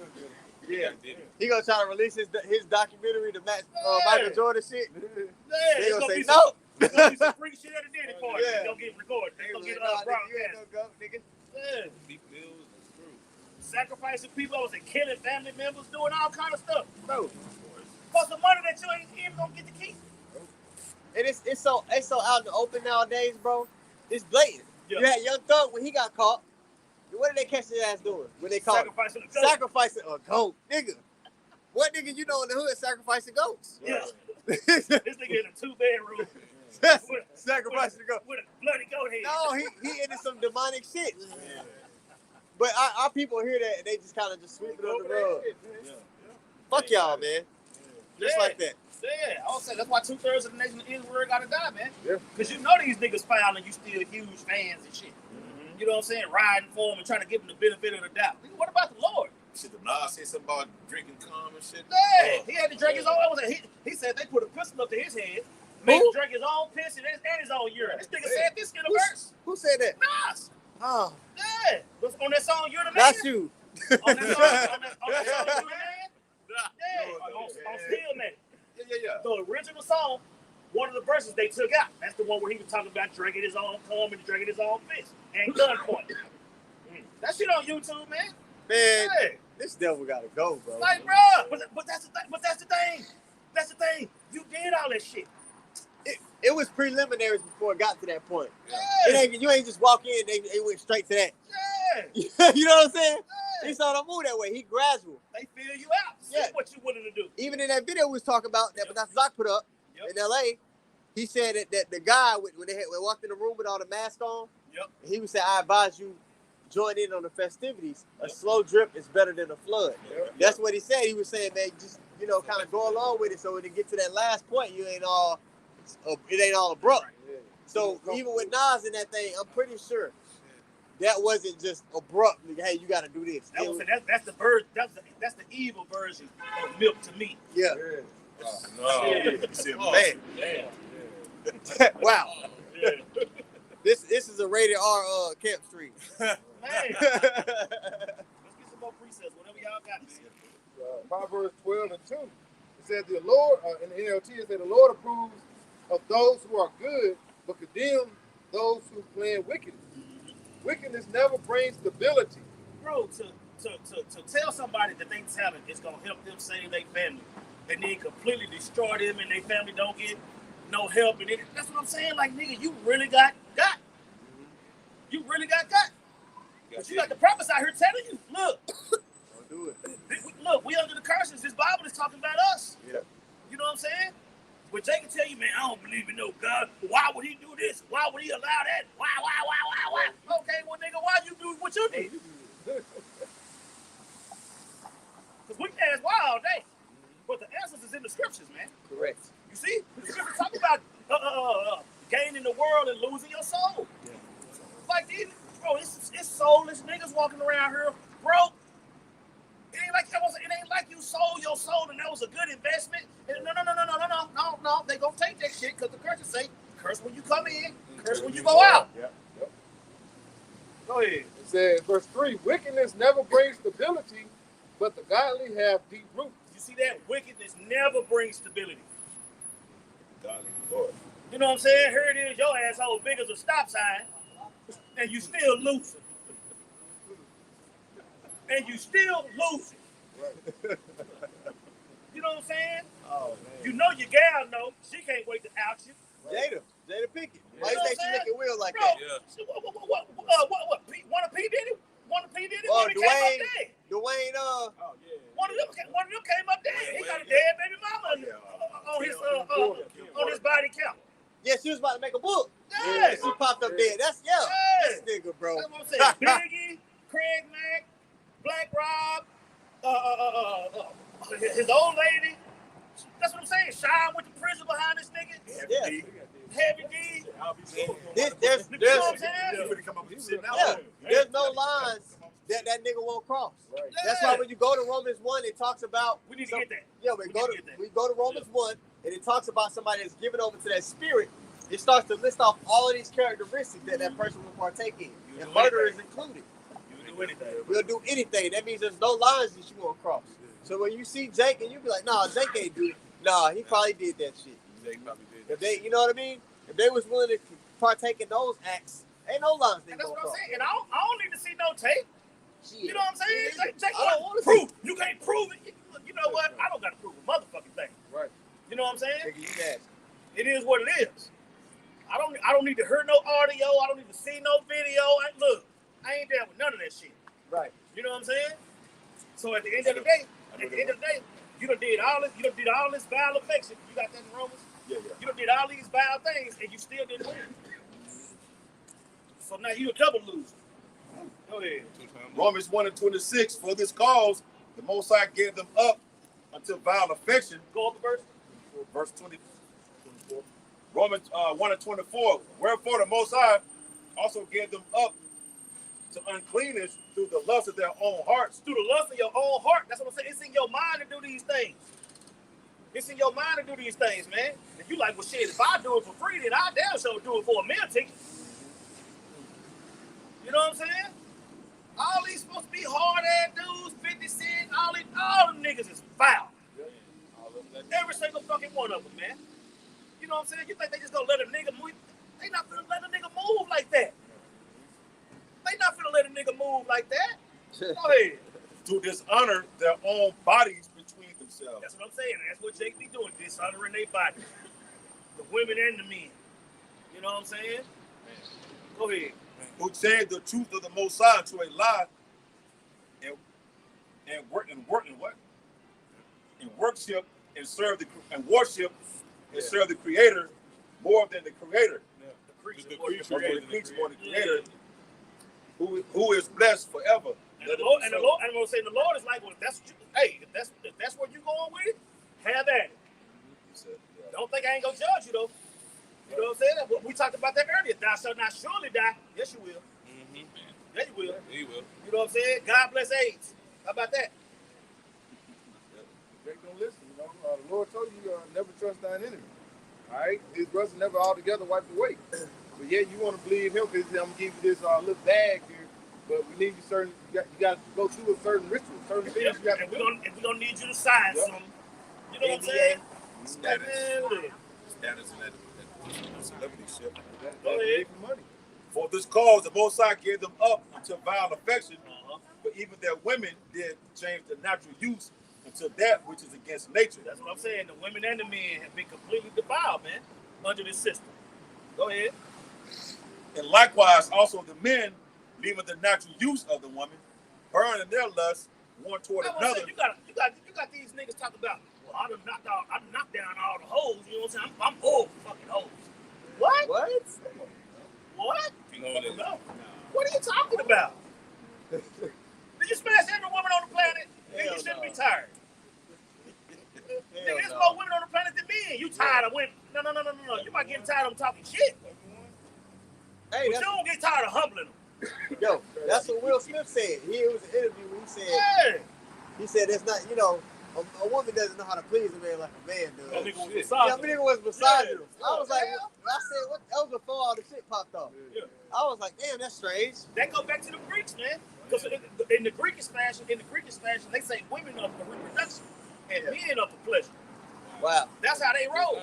Speaker 1: Yeah. He gonna try to release his documentary to match Michael Jordan shit. They gonna say no.
Speaker 4: There's gonna be some freak shit at the Diddy party.
Speaker 1: Yeah.
Speaker 4: They gonna get recorded. They gonna get broadcast. Yeah.
Speaker 2: Big bills and screws.
Speaker 4: Sacrificing people, I was killing family members, doing all kind of stuff.
Speaker 1: No.
Speaker 4: For some money that you ain't even gonna get to keep.
Speaker 1: And it's so out in the open nowadays, bro. It's blatant.
Speaker 4: Yeah.
Speaker 1: You had Young Thug when he got caught. What did they catch his ass doing when they caught him? Sacrificing a goat, nigga. What nigga you know in the hood sacrificing goats?
Speaker 4: Yeah. This nigga in a 2-bedroom.
Speaker 1: Sacrificing a goat.
Speaker 4: With a bloody goat head.
Speaker 1: No, he into some demonic shit. But our people hear that and they just kind of just sweep it under the rug. Fuck y'all, man. Just like that.
Speaker 4: Yeah, I would say that's why 2/3 of the nation of Israel gotta die, man.
Speaker 5: Yeah.
Speaker 4: Because you know these niggas foul and you still huge fans and shit. Mm-hmm. You know what I'm saying? Riding for them and trying to give them the benefit of the doubt. Nigga, what about the Lord?
Speaker 6: Shit, the Nas said something about drinking cum and shit.
Speaker 4: Yeah, he had to drink his own. He said they put a pistol up to his head, made him drink his own piss and his own urine. This nigga said this in a verse.
Speaker 1: Who said that?
Speaker 4: Nas.
Speaker 1: Oh.
Speaker 4: Yeah. On that song, You're the Man?
Speaker 1: That's you.
Speaker 4: On that song, You're the Man? Yeah. On Still Man.
Speaker 6: Yeah.
Speaker 4: The original song, one of the verses they took out. That's the one where he was talking about drinking his own cum and drinking his own piss and gunpoint. That shit on YouTube, man.
Speaker 1: Man, this devil gotta go, bro.
Speaker 4: Like, bro, but that's the thing. That's the thing. You did all that shit.
Speaker 1: It was preliminaries before it got to that point.
Speaker 4: Yeah.
Speaker 1: You ain't just walk in, they went straight to that.
Speaker 4: Yeah.
Speaker 1: You know what I'm saying?
Speaker 4: Yeah.
Speaker 1: He saw the move that way. He gradual.
Speaker 4: They feel you out. See what you willing to do.
Speaker 1: Even in that video we was talking about that Zach put up in LA, he said that the guy when they walked in the room with all the masks on, he would say, I advise you join in on the festivities. A slow drip is better than a flood. That's what he said. He was saying, man, just kind of go along with it so when it get to that last point, it ain't all abrupt. So even with Nas in that thing, I'm pretty sure that wasn't just abrupt. Hey, you got to do this.
Speaker 4: That's the evil version of milk to me.
Speaker 1: Yeah.
Speaker 4: Man.
Speaker 1: Wow. This is a rated R Campstream.
Speaker 4: Man. Let's get some more presets, whatever y'all got.
Speaker 5: Proverbs 12 and 2. It said the Lord, in the NLT, it said the Lord approves of those who are good, but condemn those who plan wickedness. Wickedness never brings stability.
Speaker 4: Bro, to tell somebody that they talent is gonna help them save their family, and then completely destroy them and their family don't get no help, and that's what I'm saying. Like, nigga, you really got. You really got. But you got the prophets out here telling you, look,
Speaker 1: Do it.
Speaker 4: Look, we under the curses. This Bible is talking about us.
Speaker 1: Yeah.
Speaker 4: You know what I'm saying? But Jay can tell you, man, I don't believe in no God. Why would he do this? Why would he allow that? Why? Okay, well, nigga, why you do what you do? Because we can ask why all day. But the answers is in the scriptures, man.
Speaker 1: Correct.
Speaker 4: You see? The scriptures talk about gaining the world and losing your soul.
Speaker 1: Yeah.
Speaker 4: Like these, bro, it's soulless niggas walking around here, bro. It ain't like you sold your soul and that was a good investment. No. They gonna take that shit because the curses say, curse when you come in, curse when you go out.
Speaker 5: Yep.
Speaker 4: Go ahead.
Speaker 5: It says, verse 3, wickedness never brings stability, but the godly have deep roots.
Speaker 4: You see that? Wickedness never brings stability.
Speaker 6: Godly Lord.
Speaker 4: You know what I'm saying? Here it is, your asshole big as a stop sign, and you still losing. Right. You know what I'm saying?
Speaker 1: Oh, man.
Speaker 4: You know your gal know. She can't wait to out you.
Speaker 1: Jada Pinkett. Why
Speaker 4: You know
Speaker 1: you think she
Speaker 4: what I'm
Speaker 1: looking real like
Speaker 4: Bro,
Speaker 1: that?
Speaker 4: what? One of P. Diddy? One of P. Diddy?
Speaker 1: Oh,
Speaker 4: One of them came up dead.
Speaker 1: Dwayne,
Speaker 4: One of them came up dead. He got a dead baby mama on his body count.
Speaker 1: Yeah, she was about to make a book.
Speaker 4: Yeah.
Speaker 1: She popped up dead. That's this nigga, bro.
Speaker 4: That's what I'm saying. Biggie, Craig Mack, Black Rob, his old lady. That's what I'm saying. Shine went to prison behind this nigga.
Speaker 1: Yeah.
Speaker 4: Heavy D.
Speaker 1: There's
Speaker 4: You know what I'm saying?
Speaker 1: there's no lines that nigga won't cross.
Speaker 5: Right.
Speaker 1: That's why when you go to Romans 1, it talks about
Speaker 4: We need to get that.
Speaker 1: Yeah, we go to Romans 1 and it talks about somebody that's given over to that spirit. It starts to list off all of these characteristics that person will partake in. And murder is included.
Speaker 4: You do anything.
Speaker 1: We'll do anything. That means there's no lines that you won't cross. So when you see Jake and you be like, nah, Jake ain't do it. Nah, he probably did that shit. If they, you know what I mean? If they was willing to partake in those acts, ain't no lines they
Speaker 4: And that's
Speaker 1: gonna
Speaker 4: what I'm
Speaker 1: cross.
Speaker 4: saying. And I don't need to see no tape.
Speaker 1: Shit.
Speaker 4: You know what I'm saying? Jake,
Speaker 1: I don't want to
Speaker 4: prove. You can't prove it. You know what? I don't got to prove a motherfucking thing.
Speaker 5: Right.
Speaker 4: You know what I'm saying?
Speaker 1: Nigga, you nasty.
Speaker 4: It is what it is. I don't need to hear no audio. I don't need to see no video. Look, I ain't down with none of that shit.
Speaker 1: Right.
Speaker 4: You know what I'm saying? So at the end of the day, you done did all this vile affection. You got that in Romans?
Speaker 6: Yeah.
Speaker 4: You done did all these vile things and you still didn't win. So now you a double loser. Go ahead.
Speaker 6: Romans 1:26. For this cause, the Most High gave them up unto vile affection.
Speaker 4: Go up the verse.
Speaker 6: Verse 24. Romans 1:24. Wherefore the Most High also gave them up to uncleanness through the lust of their own hearts.
Speaker 4: Through the lust of your own heart. That's what I'm saying. It's in your mind to do these things. It's in your mind to do these things, man. If you like, well, shit, if I do it for free, then I damn sure do it for a meal ticket. You know what I'm saying? All these supposed to be hard-ass dudes, 50 Cent, all them niggas is foul. Every single fucking one of them, man. You know what I'm saying? You think they just gonna let a nigga move? They not gonna let a nigga move like that. They not gonna let a nigga move like that. Go ahead.
Speaker 6: To dishonor their own bodies between themselves.
Speaker 4: That's what I'm saying. That's what Jake be doing, dishonoring their body. The women and the men. You know what I'm saying? Go ahead.
Speaker 6: Who changed the truth of the Most High to a lie and worship and serve the Creator more than the Creator.
Speaker 4: The creature
Speaker 6: The
Speaker 4: more than
Speaker 6: creature
Speaker 4: the
Speaker 6: more than the Creator. Who is blessed forever.
Speaker 4: And the Lord, I'm gonna say the Lord is like, well, if that's where you going with it, have at it. Don't think I ain't gonna judge you though. You know what I'm saying? We talked about that earlier. Thou shalt not surely die. Yes, you will.
Speaker 2: Mm-hmm.
Speaker 4: Yes, you will.
Speaker 2: He will.
Speaker 4: You know what I'm saying? God bless AIDS. How about that?
Speaker 5: Jake don't listen, you know. The Lord told you never trust thine enemy. All right? His brothers never altogether wiped away. But yeah, you want to believe him because I'm going to give you this little bag here. But we need you got to go through a certain ritual, certain things you got to do.
Speaker 4: We're going to need you to sign some. You know what I'm saying?
Speaker 6: Status in that celebrity ship.
Speaker 4: Go ahead.
Speaker 5: Money.
Speaker 6: For this cause, the Most High gave them up unto vile affection, but even their women did change the natural use into that which is against nature.
Speaker 4: That's what I'm saying. The women and the men have been completely defiled, man, under this system. Go ahead.
Speaker 6: And likewise, also the men, leaving the natural use of the woman, burn in their lust one toward
Speaker 4: That's what I'm
Speaker 6: another.
Speaker 4: saying. You got these niggas talking about, well, I done knocked down all the hoes. You know what I'm saying? I'm old fucking hoes. What?
Speaker 1: What?
Speaker 4: What?
Speaker 6: No.
Speaker 4: What are you talking about? Did you smash every woman on the planet? Then you shouldn't be tired. There's more women on the planet than men. You tired of women? No. You might get tired of them talking shit.
Speaker 1: Hey,
Speaker 4: but you don't get tired of humbling them.
Speaker 1: Yo, that's what Will Smith said. It was an interview where he said it's not, a woman doesn't know how to please a man like a man does.
Speaker 4: That nigga was
Speaker 1: nigga was misogynist.
Speaker 4: Yeah.
Speaker 1: I was like, I said, what? That was before all the shit popped off.
Speaker 4: Yeah.
Speaker 1: I was like, damn, that's strange.
Speaker 4: That goes back to the Greeks, man. Because in the Greekish fashion, they say women are for reproduction and men are for pleasure.
Speaker 1: Wow.
Speaker 4: That's how they roll.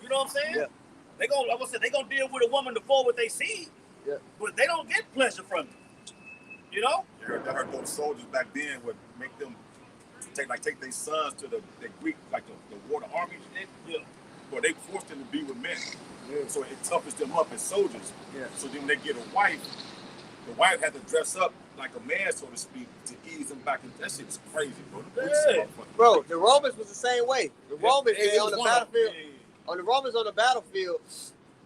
Speaker 4: You know what I'm saying?
Speaker 1: Yeah.
Speaker 4: They gonna deal with a woman to fall what they see, but they don't get pleasure from it. You know?
Speaker 6: I heard those soldiers back then would make them take their sons to the Greek, like the water army shit.
Speaker 4: Yeah.
Speaker 6: But they forced them to be with men. Yeah. So it toughens them up as soldiers. Yeah. So then when they get a wife, the wife had to dress up like a man, so to speak, to ease them back. That shit's crazy, bro.
Speaker 1: Bro, the Romans was the same way. The Romans on the battlefield. On the Romans on the battlefield,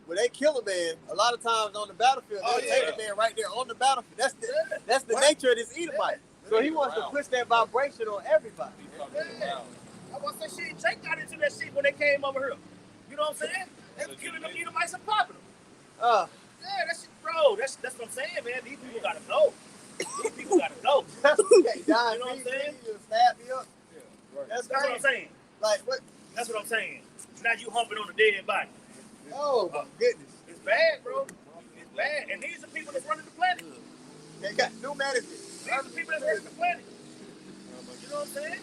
Speaker 1: when they kill a man, a lot of times on the battlefield, they'll take a man right there on the battlefield. That's the nature of this Edomite. So he wants to push that vibration on everybody.
Speaker 4: I want to say shit. Jake got into that shit when they came over here. You know what I'm saying? They were killing them Edomites and popping them. Yeah, that shit, bro. That's what I'm saying, man. These people gotta go. These people gotta go. You know what I'm saying?
Speaker 1: Stab me up.
Speaker 4: That's what I'm saying.
Speaker 1: Like what?
Speaker 4: That's what I'm saying. Now you humping on a dead body.
Speaker 1: Oh my goodness.
Speaker 4: It's bad, bro. It's bad. And these are people that's running the planet.
Speaker 1: They got new management.
Speaker 4: These are people that's running the planet. You know what I'm saying?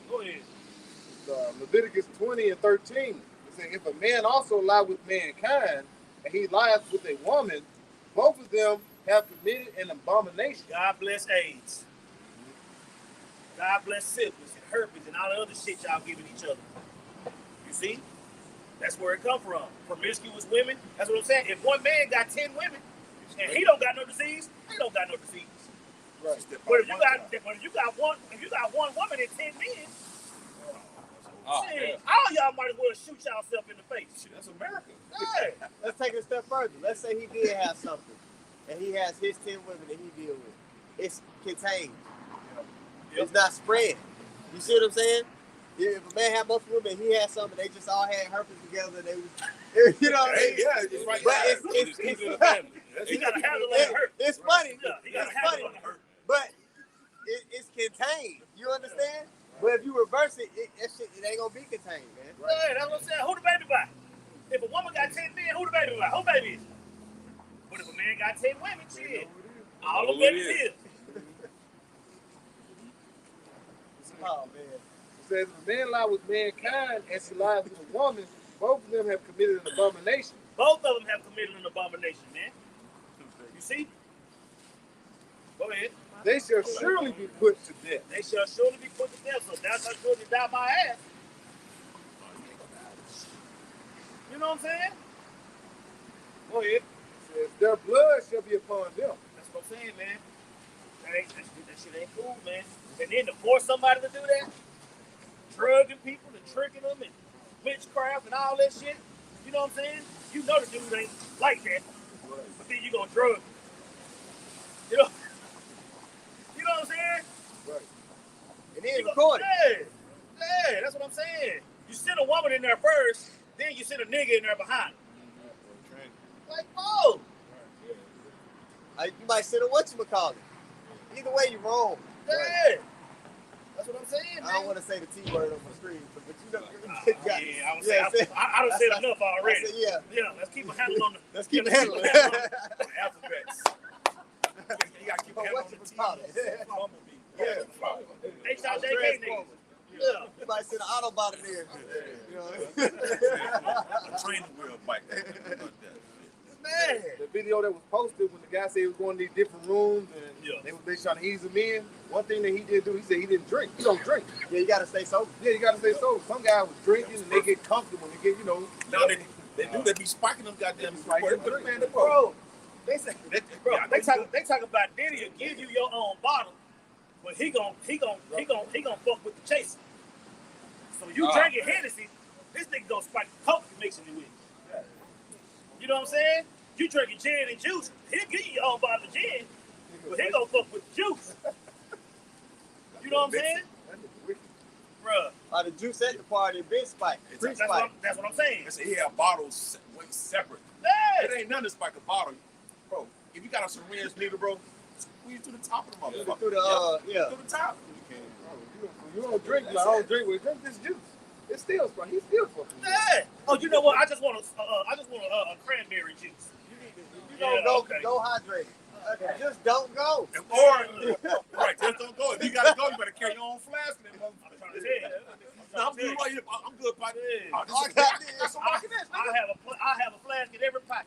Speaker 4: Go ahead.
Speaker 5: Leviticus 20 and 13. It says, if a man also lie with mankind, and he lies with a woman, both of them have committed an abomination.
Speaker 4: God bless AIDS. God bless syphilis and herpes and all the other shit y'all giving each other. You see? That's where it come from. Promiscuous women. That's what I'm saying. If one man got 10 women and he don't got no disease, he don't got no disease.
Speaker 5: Right.
Speaker 4: But if you got one woman and 10 men, shit, all y'all might as well shoot yourself in the face.
Speaker 6: Shit, that's America.
Speaker 4: Yeah.
Speaker 1: Let's take it a step further. Let's say he did have something, and he has his 10 women that he deal with. It's contained. Yep. It's not spread. You see what I'm saying? If a man had multiple women, he had something, they just all had herpes together. They was, you know what I mean?
Speaker 6: Yeah, it's right.
Speaker 1: But
Speaker 4: He gotta handle it hurt.
Speaker 1: It's funny.
Speaker 4: He gotta
Speaker 1: It's
Speaker 4: handle
Speaker 1: funny.
Speaker 4: it hurt.
Speaker 1: But it's contained. You understand? But if you reverse it, that shit, it ain't gonna be contained, man.
Speaker 4: Right, that's what I'm saying. Who the baby by? If a woman got 10 men, who the baby by? Who baby is? But if a man got 10 women, shit, all the babies is.
Speaker 1: Oh man.
Speaker 5: It says, if a man lie with mankind and she lies with a woman, both of them have committed an abomination.
Speaker 4: Both of them have committed an abomination, man. You see? Go ahead.
Speaker 5: They shall surely be put to death.
Speaker 4: They shall surely be put to death, so that's not surely die by ass. You know what I'm saying? Go ahead.
Speaker 5: It says, their blood shall be upon them.
Speaker 4: That's what I'm saying, man. That shit ain't cool, man. And then to force somebody to do that, drugging people and tricking them and witchcraft and all that shit, you know what I'm saying? You know the dude ain't like that, but then you gonna drug him. You know what I'm saying?
Speaker 5: Right.
Speaker 1: And then record it.
Speaker 4: Yeah, that's what I'm saying. You send a woman in there first, then you send a nigga in there behind her. Like, whoa.
Speaker 1: You might send a whatchamacallit. Either way, you're wrong.
Speaker 4: Yeah. That's what I'm saying, man.
Speaker 1: I don't want to say the T word on the screen, but you know.
Speaker 4: I done said enough already.
Speaker 1: I said,
Speaker 4: let's keep a handle on the.
Speaker 1: Let's keep a handle on
Speaker 4: the alphabets.
Speaker 6: You gotta keep a handle on the T.
Speaker 1: Yeah.
Speaker 4: HIJK niggas. Yeah.
Speaker 1: You might send an Autobot in there. You know.
Speaker 6: A training wheel bike.
Speaker 4: Man.
Speaker 5: The video that was posted when the guy said he was going to these different rooms and they trying to ease him in. One thing that he did do, he said he didn't drink. He don't drink.
Speaker 1: Yeah, you got to stay sober.
Speaker 5: Yeah, you got to stay sober. Some guy was drinking and they get comfortable. They get,
Speaker 6: Now they be spiking them goddamn
Speaker 4: Bro, they talk about Diddy will give you your own bottle but he gon' fuck with the chaser. So you drinking Hennessy, this nigga gonna spike the coke and mix it with. You know what I'm saying? You drinking gin and juice, he'll give you your own bottle of gin, but he gonna fuck with the juice. You know what I'm saying? Bruh.
Speaker 1: The juice at the party been spiked.
Speaker 4: That's what I'm saying.
Speaker 6: He had bottles way separate.
Speaker 4: Yeah.
Speaker 6: It ain't nothing to spike a bottle. Bro, if you got a syringe needle, bro, squeeze to the top of the motherfucker.
Speaker 1: Through the
Speaker 6: To the top.
Speaker 5: You don't drink, like, I don't drink with drink this juice. It's still spiked. He's still fucking.
Speaker 4: Yeah. Oh, you know what? I just want a cranberry juice.
Speaker 1: Go hydrated. Just don't go.
Speaker 6: Or, right, just don't go. If you gotta go, you better carry your own flask. I'm
Speaker 4: trying to tell you.
Speaker 6: I'm good right here. I'm good, buddy.
Speaker 4: I have a flask in every pocket.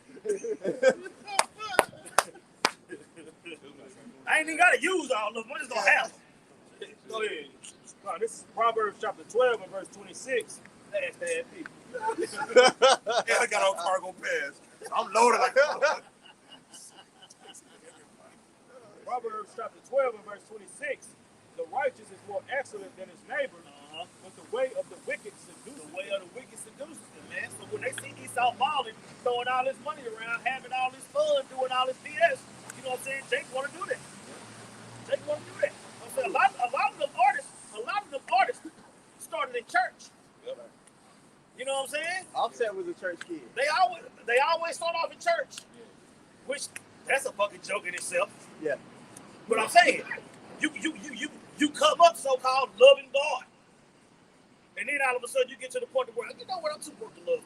Speaker 4: I ain't even gotta use all of them. I'm just gonna have them. Go ahead. Wow, this is Proverbs chapter 12 and verse 26. That's bad people.
Speaker 6: And I got on cargo pants. I'm loaded like that.
Speaker 4: Proverbs chapter 12 and verse 26. The righteous is more excellent than his neighbor, but the way of the wicked seduces. The way of the wicked seduces them, man. So when they see Esau balling, throwing all his money around, having all this fun, doing all this BS, you know what I'm saying? Jake want to do that. Jake want to do that. I'm saying, a lot of them artists started in church. You know what I'm saying?
Speaker 1: Offset was a church kid.
Speaker 4: They always start off in church, which that's a fucking joke in itself.
Speaker 1: Yeah.
Speaker 4: But I'm saying, you come up so-called loving God, and then all of a sudden you get to the point where, you know what, I'm too broke to love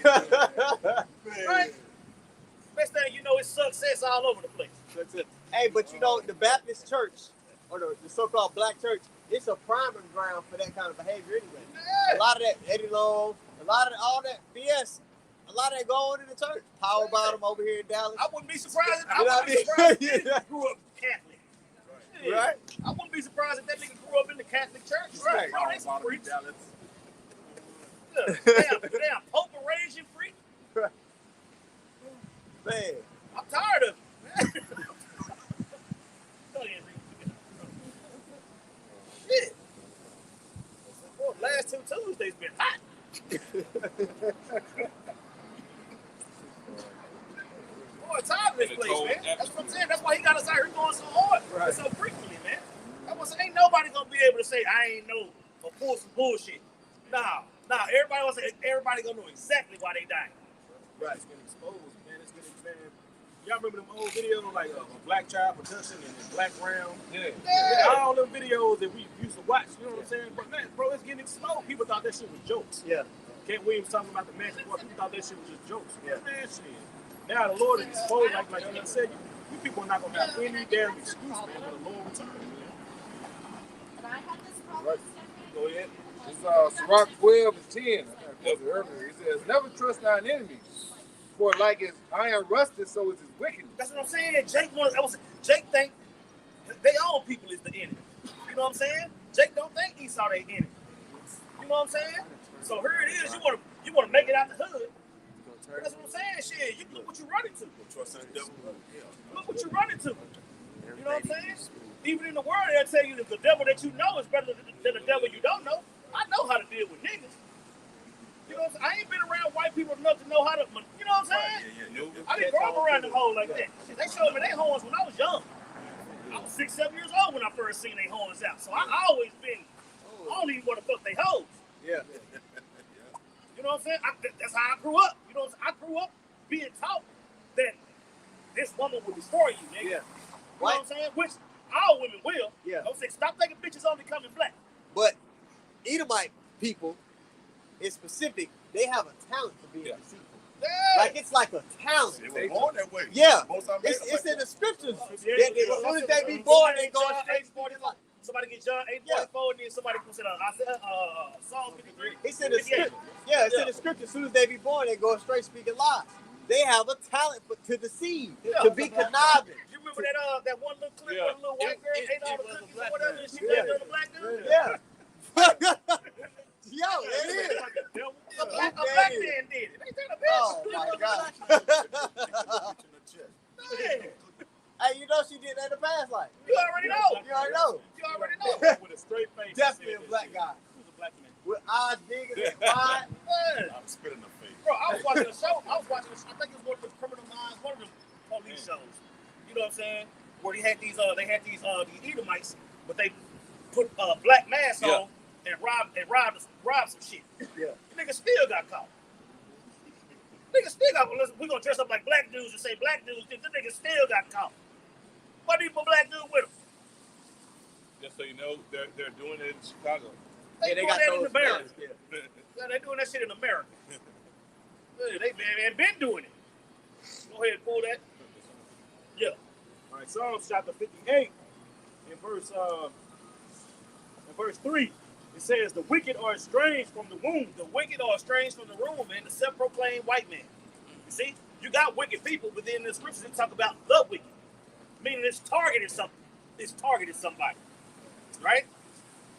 Speaker 4: God. Right? Next thing you know, it's success all over the place.
Speaker 1: That's it. Hey, but you know, the Baptist church, or the so-called black church, it's a priming ground for that kind of behavior anyway.
Speaker 4: Yeah.
Speaker 1: A lot of that Eddie Long, all that BS, a lot of that go on in the church. Power bottom over here in Dallas.
Speaker 4: I wouldn't be surprised if
Speaker 1: Yeah.
Speaker 4: grew up Catholic. Yeah.
Speaker 1: Right?
Speaker 4: I wouldn't be surprised if that nigga grew up in the Catholic church.
Speaker 1: Right.
Speaker 4: Bro, they some freaks. Damn, Pope Arabian freak.
Speaker 1: Man.
Speaker 4: I'm tired of it. Go ahead, Rick. Shit. Well, last 2 Tuesdays been hot. Boy, tired of this place, man. That's what I'm saying. That's why he got us out here going so hard. Right. So frequently, man. I was saying, ain't nobody gonna be able to say I ain't know or pull some bullshit. Nah. Everybody gonna say everybody gonna know exactly why they died.
Speaker 2: Right. It's getting exposed, man. It's getting, man. Y'all remember them old videos like Black Child Production and Black Round? Yeah. All them videos that we used to watch, you know what I'm saying? But man, bro, it's getting exposed. People thought that shit was jokes.
Speaker 1: Yeah.
Speaker 2: Kent Williams talking about the Magic Boy. People thought that shit was just jokes. Yeah. Man, shit. Now the Lord is exposed, like I said, you people are not gonna have any damn excuse, man, when the Lord returns, man.
Speaker 5: Right. Go ahead. It's Sirach 12 and 10. I quoted it earlier. It says, "Never trust thine enemies, for like as iron rusted, so is his wickedness."
Speaker 4: That's what I'm saying. Jake think they own people is the enemy. You know what I'm saying? Jake don't think Esau they enemy. You know what I'm saying? So here it is. You want to make it out the hood. That's what I'm saying. Shit, you look what you running to. Look what you running to. You know what I'm saying? Even in the world, they'll tell you that the devil that you know is better than the devil you don't know. I know how to deal with niggas. You know what I'm saying? I ain't been around white people enough to know how to, you know what I'm saying? I didn't grow up around them hoes like that. They showed me their horns when I was young. I was 6, 7 years old when I first seen their horns out. So I always been, I don't even want to fuck they hoes.
Speaker 1: Yeah.
Speaker 4: You know what I'm saying? That's how I grew up. You know what I'm saying? I grew up being taught that this woman will destroy you, nigga.
Speaker 1: Yeah.
Speaker 4: You know what I'm saying? Which all women will.
Speaker 1: Yeah.
Speaker 4: Don't say, stop thinking bitches only come in black.
Speaker 1: But Edomite people, in specific, they have a talent for being deceitful.
Speaker 4: Yeah.
Speaker 1: Like it's like a talent.
Speaker 6: They were born that way.
Speaker 1: Yeah. It's in the scriptures. As soon as they be born, they go straight for the life.
Speaker 4: Somebody get John 8:44, and then somebody puts it on. I said, Psalm 53.
Speaker 1: It's in the scripture. Yeah, it's in the scripture. As soon as they be born, they go straight speaking lies. They have a talent to deceive, to be conniving.
Speaker 4: You remember that one little clip where the little white girl ate all the cookies or whatever, and she blamed on the black dude?
Speaker 1: Yeah. Yo, it is.
Speaker 4: A black man did it. Ain't that a bitch?
Speaker 1: Oh my God. Hey, you know she did that in the past life.
Speaker 4: You already know. watching a show. I think it was one of the Criminal Minds, one of the police shows. You know what I'm saying? Where they had these Edomites, but they put black masks on and robbed some shit.
Speaker 1: Yeah.
Speaker 4: Niggas still got caught. Niggas still got. We're gonna dress up like black dudes and say black dudes. The niggas still got caught. Why do you put black dudes with them?
Speaker 5: Just so you know, they're doing it in Chicago.
Speaker 4: They got that in America.
Speaker 1: Yeah.
Speaker 4: They're doing that shit in America. They been doing it. Go ahead and pull that. Yeah.
Speaker 3: All right, Psalms chapter 58, in verse 3, it says, "The wicked are estranged from the womb."
Speaker 4: The wicked are estranged from the womb, man. The self-proclaimed white man. You see, you got wicked people within the scriptures. They talk about the wicked, meaning it's targeted something. It's targeted somebody, right?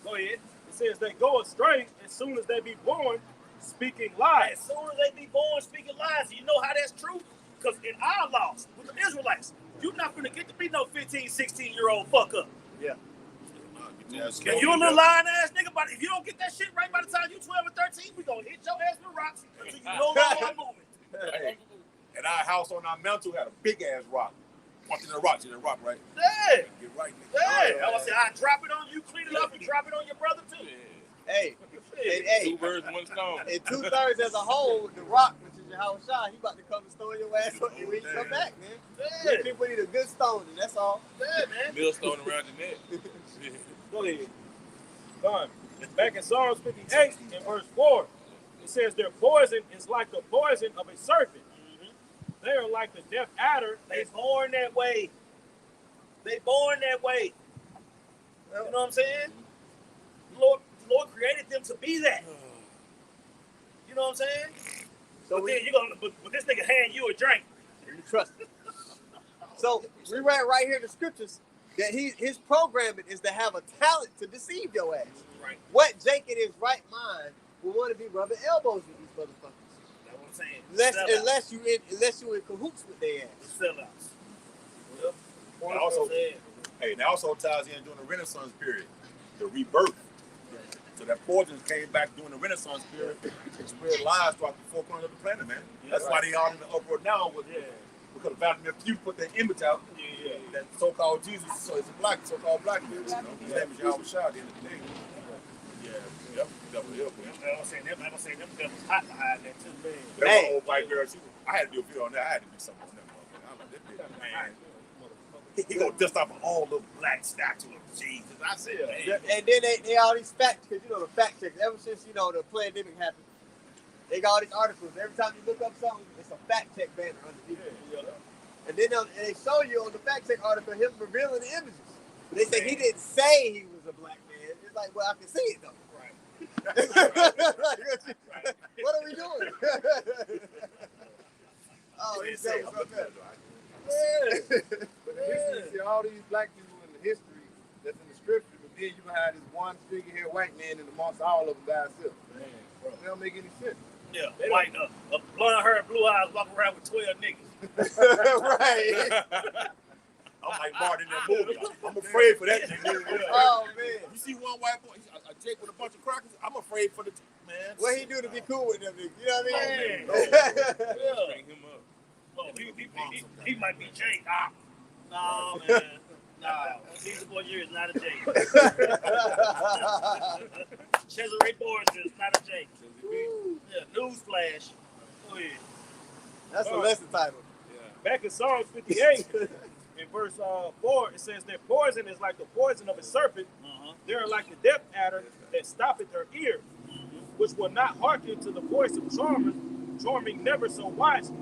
Speaker 4: Go ahead.
Speaker 3: It says they go astray as soon as they be born, speaking lies.
Speaker 4: As soon as they be born speaking lies, you know how that's true? Because in our laws, with the Israelites, you're not going to get to be no 15, 16-year-old fuck up.
Speaker 1: Yeah.
Speaker 4: If you're a little lying ass nigga, but if you don't get that shit right by the time you're 12 or 13, we going to hit your ass with rocks until you no longer moving.
Speaker 6: Hey, and our house on our mantle had a big ass rock. Punch in the rock, right?
Speaker 4: Yeah.
Speaker 6: Get right, nigga.
Speaker 4: Yeah. I was saying, I drop it on you, clean it up, and drop it on your brother too.
Speaker 1: Hey,
Speaker 5: Two birds, one stone.
Speaker 1: and 2/3 as a whole, the rock, which is your house shot, he about to come and store your ass on you when you come back, man.
Speaker 4: Yeah.
Speaker 1: People need a good stone, and that's all.
Speaker 4: Yeah, man.
Speaker 5: Millstone around the neck.
Speaker 3: Go ahead. Done. Back in Psalms 58, in verse 4, it says, "Their poison is like the poison of a serpent. They are like the deaf adder."
Speaker 4: They born that way. They born that way. You know what I'm saying? Lord created them to be that. You know what I'm saying?
Speaker 1: So
Speaker 4: But then but this nigga hand you a drink.
Speaker 1: you trust him. So we read right here in the scriptures that his programming is to have a talent to deceive your ass.
Speaker 4: Right.
Speaker 1: What Jake in his right mind would want to be rubbing elbows with these motherfuckers?
Speaker 4: That's what I'm saying.
Speaker 1: Unless you in cahoots with their ass.
Speaker 4: Sellouts. Well,
Speaker 6: And also, that also ties in during the Renaissance period, the rebirth. So that poison came back during the Renaissance period and spread lies throughout the four corners of the planet, man. That's why they all in the uproar now because Vladimir Putin put their image out. That so-called Jesus, so it's a so-called black man. His name is Yahweh Shah at the end of the day. Yep, double help, man.
Speaker 4: I'm saying them devils hot behind that too, man.
Speaker 6: That was an old white girl. I had to do a video on that. I had to do something on that motherfucker. I'm like, that bitch, man. He gonna dust off all the black statue of Jesus. I said, hey.
Speaker 1: And then they all these facts, because the fact checks, ever since the pandemic happened, they got all these articles. Every time you look up something, it's a fact check banner underneath it. And then they show you on the fact check article him revealing the images. But they say he didn't say he was a black man. It's like, well, I can see it though. Right. What are we doing? Oh, he's saying something else.
Speaker 5: But in history, you see all these black people in the history that's in the scripture, but then you have this one figurehead white man in amongst all of them by himself. It don't make any sense.
Speaker 4: Yeah, white, a blonde hair, blue eyes, walking around with 12 niggas.
Speaker 1: Right.
Speaker 6: I'm like Martin in that movie. I'm afraid for that nigga.
Speaker 1: Oh, man.
Speaker 6: You see one white boy, a Jake with a bunch of crackers? I'm afraid for the man.
Speaker 1: What he do to be cool with them niggas? You know what I mean?
Speaker 5: Bring him up.
Speaker 4: Oh, he might be Jake. No, man. No. Caesar Borgia is not a Jake. Cesare Borgia is not a Jake. Yeah, newsflash. Go ahead.
Speaker 1: That's the lesson title.
Speaker 3: Back in Psalms 58, in verse 4, it says, "Their poison is like the poison of a serpent. They are like the deaf adder that stoppeth their ear, which will not hearken to the voice of charmers, charming never so wisely."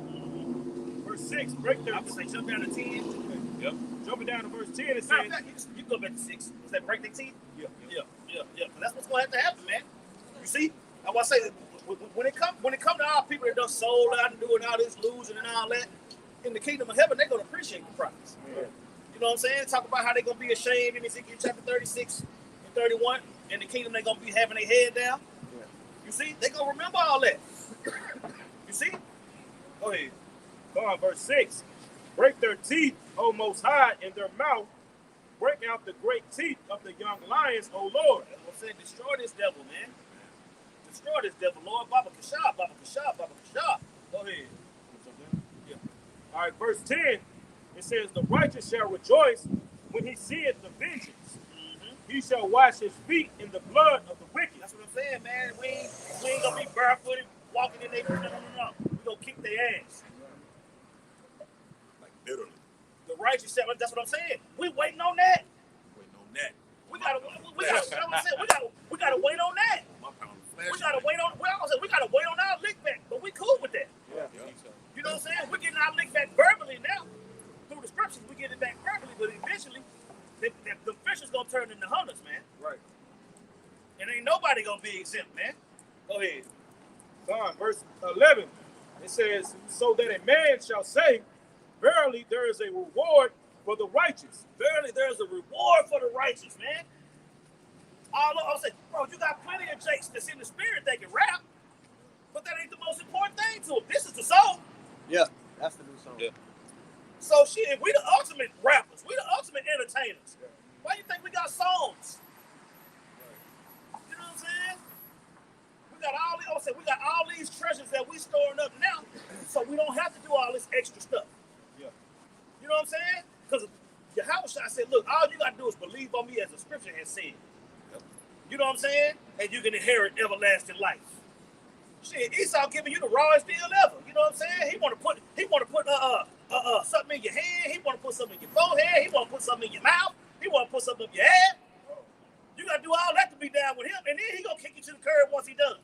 Speaker 3: Verse 6, break their...
Speaker 4: I'm going to say jump down to 10.
Speaker 3: Yep. Jumping down to verse 10, it says...
Speaker 4: Matter of fact, you can go back to 6. Was that break their teeth? Yeah. That's what's going to have to happen, man. You see? I want to say, when it come to our people that done sold out and doing all this losing and all that, in the kingdom of heaven, they're going to appreciate the prophets. You know what I'm saying? Talk about how they're going to be ashamed in Ezekiel chapter 36 and 31. In the kingdom, they're going to be having their head down. You see? They're going to remember all that. You see? Go ahead.
Speaker 3: Go on, verse 6. Break their teeth, O Most High, in their mouth. Break out the great teeth of the young lions, O Lord.
Speaker 4: That's what I'm saying. Destroy this devil, man. Destroy this devil, Lord. Baba Kashab, Baba Kashab, Baba Kashab. Go ahead. verse 10, it says, the righteous shall rejoice when he seeth the vengeance. He shall wash his feet in the blood of the wicked. That's what I'm saying, man. We ain't gonna be barefooted walking in their no. We gonna kick their ass.
Speaker 6: Like literally.
Speaker 4: The righteous shall. That's what I'm saying. We waiting on that.
Speaker 6: Waiting on that.
Speaker 4: We gotta wait on that. We gotta wait on. Well, we gotta wait on our lick back, but we cool with that.
Speaker 6: Yeah.
Speaker 4: You know what I'm saying? We're getting our lick back verbally now. Through the scriptures, we get it back verbally, but eventually, the fishers gonna turn into hunters, man.
Speaker 5: Right.
Speaker 4: And ain't nobody gonna be exempt, man. Go ahead.
Speaker 3: Verse 11, it says, so that a man shall say, verily there is a reward for the righteous.
Speaker 4: Verily, there is a reward for the righteous, man. I'll say, bro, you got plenty of jakes that's in the spirit that can rap, but that ain't the most important thing to them. This is the soul.
Speaker 1: Yeah, that's the new song.
Speaker 6: Yeah.
Speaker 4: So shit, we the ultimate rappers, we the ultimate entertainers. Why you think we got songs? You know what I'm saying? We got all these treasures that we storing up now, so we don't have to do all this extra stuff.
Speaker 3: Yeah.
Speaker 4: You know what I'm saying? Because Yahushua said, look, all you got to do is believe on me as the scripture has said. Yep. You know what I'm saying? And you can inherit everlasting life. Shit, Esau giving you the rawest deal ever. You know what I'm saying? He want to put something in your hand. He want to put something in your forehead. He want to put something in your mouth. He want to put something up your head. You got to do all that to be down with him, and then he going to kick you to the curb once he done.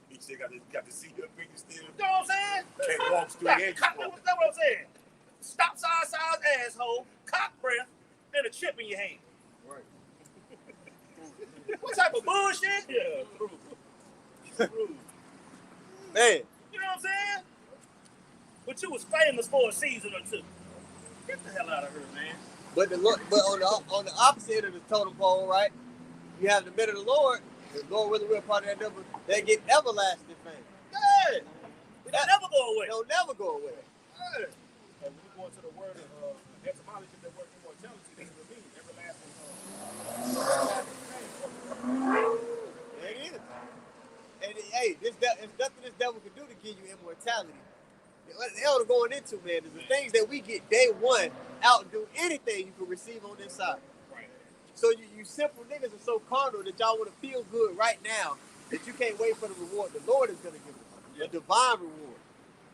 Speaker 6: He still got to see your fingers still.
Speaker 4: You know what I'm saying?
Speaker 6: Can't walk straight edge.
Speaker 4: That's what I'm saying. Stop size asshole, cock breath, and a chip in your hand.
Speaker 5: Right.
Speaker 4: What type of bullshit? Yeah, true.
Speaker 1: Man,
Speaker 4: You know what I'm saying? But you was famous for a season or two. Get the hell out of here, man.
Speaker 1: but on the opposite of the totem pole, right? You have the men of the Lord, the Lord really real part of that number. They get everlasting fame.
Speaker 4: Yeah. It'll never go away.
Speaker 1: They'll never go away.
Speaker 4: Yeah.
Speaker 3: And when we go into the word of etymology, the word immortality, this will mean everlasting.
Speaker 1: There it is. And hey, there's nothing this devil can do to give you immortality. What the hell are going into, man, is the things that we get day one outdo anything you can receive on this side.
Speaker 3: Right.
Speaker 1: So you simple niggas are so carnal that y'all want to feel good right now that you can't wait for the reward the Lord is going to give us. A divine reward.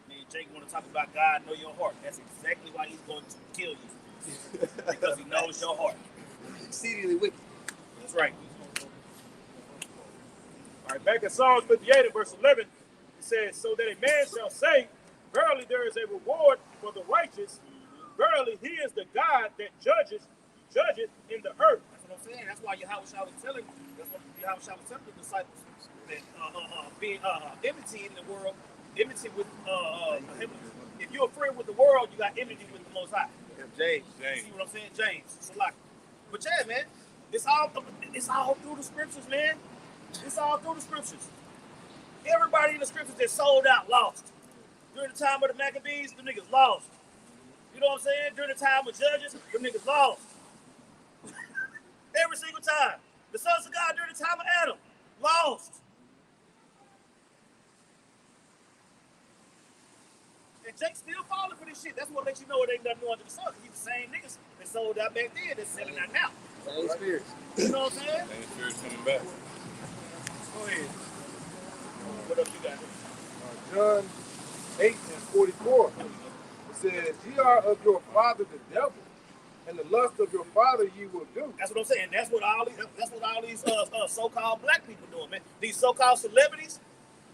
Speaker 4: Me and Jake want to talk about God know your heart. That's exactly why he's going to kill you. Because he knows your heart.
Speaker 1: Exceedingly wicked.
Speaker 4: That's right.
Speaker 3: All right, back in Psalms 58 and verse 11, it says, so that a man shall say, verily there is a reward for the righteous. Verily he is the God that judgeth in the earth.
Speaker 4: That's what I'm saying. That's why Yahushua was telling. That's what Yahushua was telling the disciples that being enmity in the world, enmity with if you're a friend with the world, you got enmity with the Most High.
Speaker 1: James.
Speaker 4: See what I'm saying, James? So like, but yeah, man, it's all through the scriptures, man. It's all through the scriptures. Everybody in the scriptures that sold out lost. During the time of the Maccabees, the niggas lost. You know what I'm saying? During the time of Judges, the niggas lost. Every single time. The sons of God during the time of Adam, lost. And Jake's still falling for this shit. That's what lets you know it ain't nothing new under the sun. He's the same niggas that sold out back then that's selling out now.
Speaker 1: Same spirit.
Speaker 4: You know what I'm saying?
Speaker 6: Same spirit coming back.
Speaker 4: Go ahead. What else you got?
Speaker 5: John 8 and 44. It says, ye are of your father the devil, and the lust of your father ye will do.
Speaker 4: That's what I'm saying. That's what all these so-called black people doing, man. These so-called celebrities,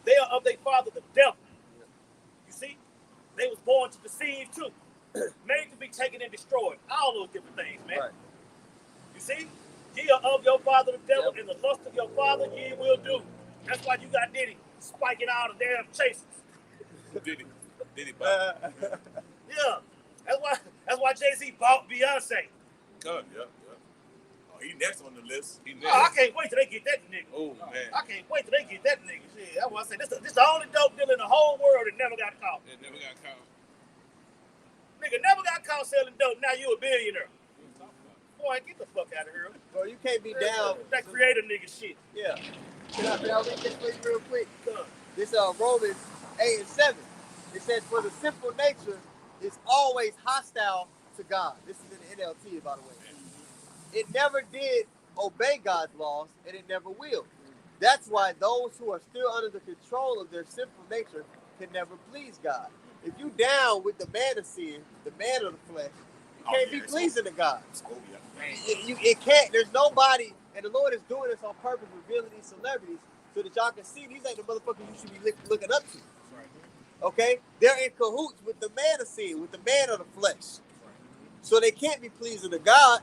Speaker 4: they are of their father the devil. You see? They was born to deceive too. Made to be taken and destroyed. All those different things, man. Right. You see? Ye are of your father the devil, and the lust of your father ye will do. That's why you got Diddy spiking all the damn chases.
Speaker 6: Diddy.
Speaker 4: Yeah. That's why Jay-Z bought Beyonce.
Speaker 6: Good, yeah. Oh, he next on the list.
Speaker 4: Oh, I can't wait till they get that nigga.
Speaker 6: Oh, man.
Speaker 4: I can't wait till they get that nigga. Shit, that's why I say this the only dope dealer in the whole world that never got caught.
Speaker 6: That never got caught.
Speaker 4: Nigga never got caught selling dope. Now you a billionaire. Boy, get the fuck out of here.
Speaker 1: Bro, you can't be down.
Speaker 4: That creator nigga shit.
Speaker 1: Yeah. Can I read this place real quick? This Romans 8 and 7. It says, for the simple nature is always hostile to God. This is in the NLT, by the way. It never did obey God's laws, and it never will. That's why those who are still under the control of their sinful nature can never please God. If you down with the man of sin, the man of the flesh, you can't be pleasing to God. It can't. There's nobody, and the Lord is doing this on purpose, revealing these celebrities so that y'all can see these ain't the motherfuckers you should be looking up to. Okay? They're in cahoots with the man of sin, with the man of the flesh. So they can't be pleasing to God.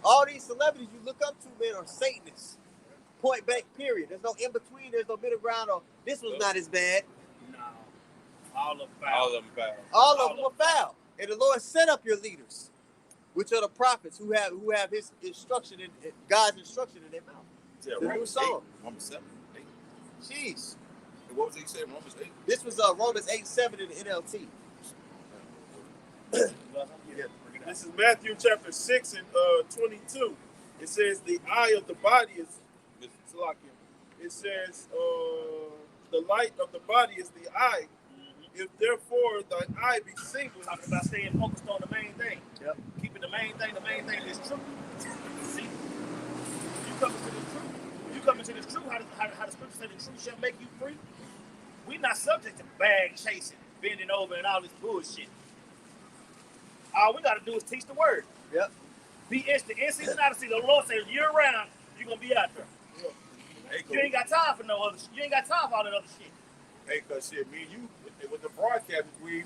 Speaker 1: All these celebrities you look up to, man, are Satanists. Point blank, period. There's no in between. There's no middle ground. Or this was not as bad.
Speaker 4: No. All of them foul.
Speaker 1: All of them are foul. And the Lord set up your leaders, which are the prophets who have His instruction in God's instruction in their mouth.
Speaker 6: Yeah,
Speaker 1: the
Speaker 6: Romans
Speaker 1: new song.
Speaker 6: 8, Romans 7, 8.
Speaker 1: Jeez.
Speaker 6: And what was he saying? Romans 8.
Speaker 1: This was Romans 8:7 in the NLT.
Speaker 5: This is Matthew chapter 6 and 22. It says the eye of the body is. It says the light of the body is the eye. If therefore thine eye be single,
Speaker 4: talking about staying focused on the main thing.
Speaker 1: Yep.
Speaker 4: Keeping the main thing is truth. See, you come into the truth. When you come into this truth, how the scripture said the truth shall make you free. We're not subject to bag chasing, bending over, and all this bullshit. All we got to do is teach the word.
Speaker 1: Yep.
Speaker 4: Be instant, in season, out of season. The Lord says year round, you're gonna be out there.
Speaker 6: Hey,
Speaker 4: you ain't got time for no other. You ain't got time for all that other shit.
Speaker 6: Hey, cause shit, me and you with the broadcast, we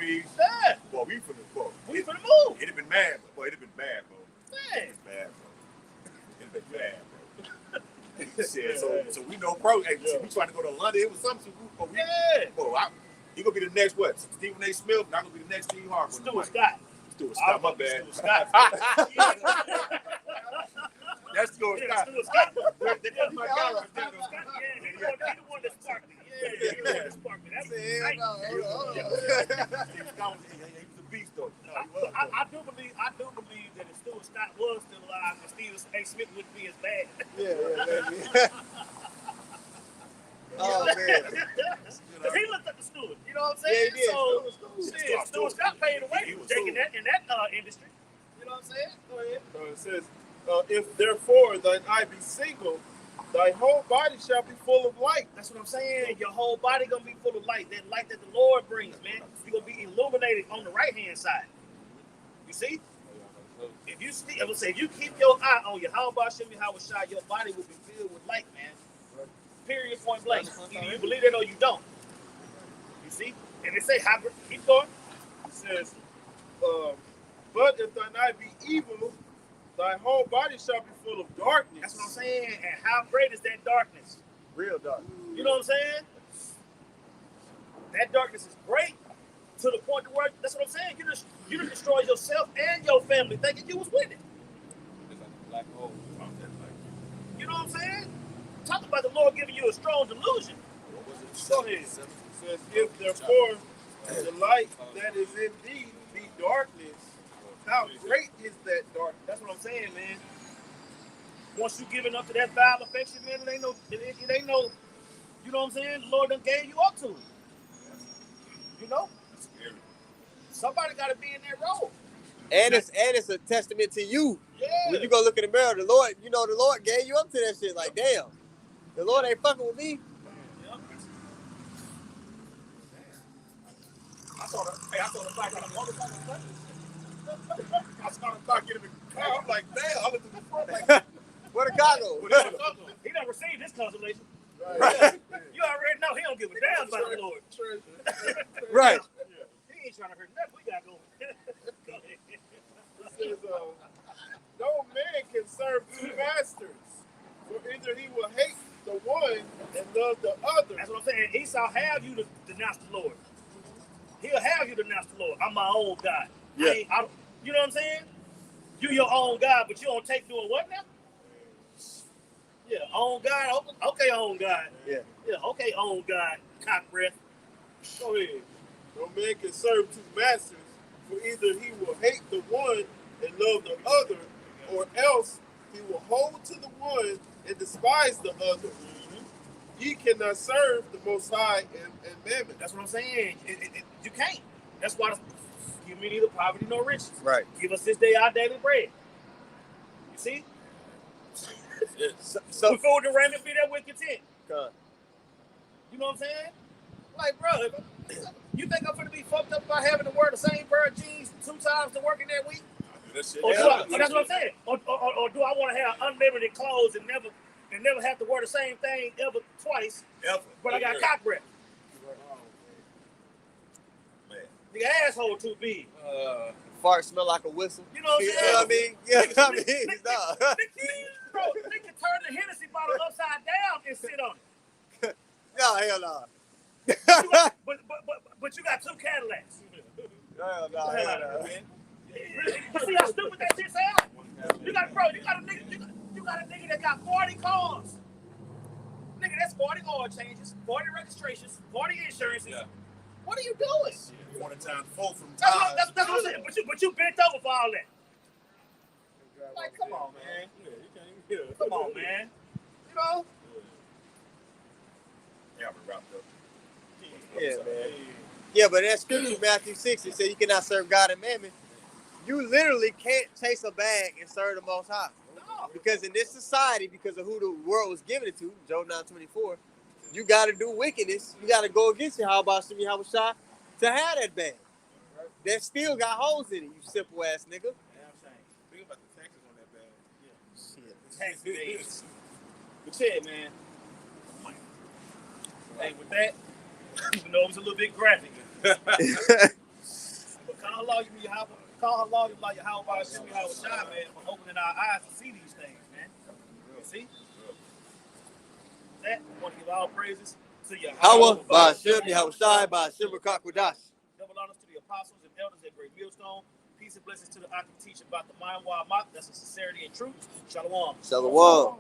Speaker 4: Yeah.
Speaker 6: Well, we for the move.
Speaker 4: It'd
Speaker 6: have been bad, bro. It'd have been bad, bro.
Speaker 4: Yeah.
Speaker 6: It'd been bad, bro. Shit, so we know, bro. Hey, we trying to go to London. It was something. He gonna be the next what? Stephen A. Smith. Not gonna be the next Gene Harper.
Speaker 4: Stuart Scott.
Speaker 6: My bad.
Speaker 4: Stuart Scott.
Speaker 6: That's Stuart Scott.
Speaker 4: Stuart Scott.
Speaker 6: That's my guy right there.
Speaker 4: He the one that sparked me. Yeah, he the one that sparked me. That's
Speaker 6: He was a beast, though.
Speaker 4: I do believe that if Stuart Scott was still alive, then Stephen A. Smith wouldn't be as bad.
Speaker 1: Yeah. Oh man.
Speaker 4: Because he looked up to Stuart. You know what I'm saying?
Speaker 1: Yeah, he did.
Speaker 4: So Stuart Scott paid away for taking that in that industry. You know what I'm saying? Go ahead.
Speaker 5: So it says, if therefore thine eye be single, thy whole body shall be full of light.
Speaker 4: That's what I'm saying. Your whole body gonna be full of light. That light that the Lord brings, man. You're gonna be illuminated on the right hand side. You see? If you see, I would say, if you keep your eye on your how about Shimmy, how shine, your body will be filled with light, man. Period, point blank. Either you believe it or you don't. You see? And they say, keep going.
Speaker 5: It says, but if thine eye be evil, thy whole body shall be full of darkness.
Speaker 4: That's what I'm saying. And how great is that darkness?
Speaker 1: Real dark.
Speaker 4: You know what I'm saying? That darkness is great to the point to where, that's what I'm saying. You just destroy yourself and your family thinking you was with it.
Speaker 2: It's like a black hole.
Speaker 4: You know what I'm saying? Talk about the Lord giving you a strong delusion.
Speaker 5: Go ahead. It says, if therefore the light that is in thee be darkness, how great is that darkness?
Speaker 4: That's what I'm saying, man. Once you giving up to that vile affection, man, it ain't no, you know what I'm saying? The Lord done gave you up to it. You know? Somebody got to be in that role.
Speaker 1: And it's a testament to you.
Speaker 4: Yeah.
Speaker 1: When you go look in the mirror, the Lord gave you up to that shit. Like, damn, the Lord ain't fucking with me.
Speaker 6: I saw the black on the motorcycle. I saw the black in the car. I'm like, damn. I looked at the front like,
Speaker 1: where the car go?
Speaker 4: He done received this consolation.
Speaker 1: Right.
Speaker 4: You already know he don't give a damn about the Lord.
Speaker 1: Right.
Speaker 4: He ain't trying to hurt nothing. We got going. Go ahead.
Speaker 5: It says, no man can serve two masters, for either he will hate the one and love the other.
Speaker 4: That's what I'm saying. Esau have you to denounce the Lord. He'll have you to denounce the Lord. I'm my own God.
Speaker 1: Yeah.
Speaker 4: You know what I'm saying? You your own God, but you don't take doing what now? Yeah, own God. Okay, own God.
Speaker 1: Yeah.
Speaker 4: Yeah, okay, own God. Cock breath.
Speaker 5: Go ahead. No man can serve two masters, for either he will hate the one and love the other, or else he will hold to the one and despise the other. Ye cannot serve the Most High and Mammon.
Speaker 4: That's what I'm saying. You can't. That's why Give me neither poverty nor riches.
Speaker 1: Right.
Speaker 4: Give us this day our daily bread. You see?
Speaker 1: So
Speaker 4: with food and raiment, be there with content.
Speaker 1: God.
Speaker 4: You know what I'm saying? Like, bro, you think I'm gonna be fucked up by having to wear the same pair of jeans 2 times to work in that week?
Speaker 6: That's
Speaker 4: Or that's what I'm saying. Or do I want to have unlimited clothes and never have to wear the same thing ever twice?
Speaker 6: Ever.
Speaker 4: But I got cock breath.
Speaker 6: Man.
Speaker 4: The asshole too big.
Speaker 1: Fart smell like a whistle.
Speaker 4: You know what I'm saying?
Speaker 1: You know what I mean? Yeah, I mean, nah.
Speaker 4: Bro, they can turn the Hennessy bottle upside down and sit on it.
Speaker 1: No, hell no.
Speaker 4: But you got 2 Cadillacs.
Speaker 1: Hell no, hell no.
Speaker 4: You see how stupid that shit sounds? You got a nigga that got 40 cars. Nigga, that's 40 oil changes, 40 registrations, 40 insurances.
Speaker 6: Yeah.
Speaker 4: What are you doing?
Speaker 6: 40 times 4 from
Speaker 4: That's
Speaker 6: time.
Speaker 4: what I'm saying. But you bent over for all that. Like, come on, man. Come on, man. You know?
Speaker 6: Yeah, we wrapped up.
Speaker 1: Yeah, man. Yeah, but that scripture, Matthew 6, it said you cannot serve God and mammon. You literally can't chase a bag and serve the Most High.
Speaker 4: No.
Speaker 1: Because in this society, because of who the world was giving it to, Job 9:24, you got to do wickedness. You got to go against it. How about Shemi Hawashai to have that bag? That still got holes in it, you simple ass nigga.
Speaker 3: Yeah, I'm saying. Think about the taxes on that bag.
Speaker 1: Shit.
Speaker 4: Tax days. But yeah, man. Hey, with that, even though it was a little bit graphic, but call Allah, you how about Shemi Hawashai, man, for opening our eyes to see these things, man. You see? That, I want to give all praises to
Speaker 1: Yahweh, by Shemi Hawashai, by Shema Kakwadash.
Speaker 4: Double honors to the apostles and elders at Great Millstone. Peace and blessings to the Akim teaching about the mind wild mock. That's in sincerity and truth. Shalom.
Speaker 1: Shalom.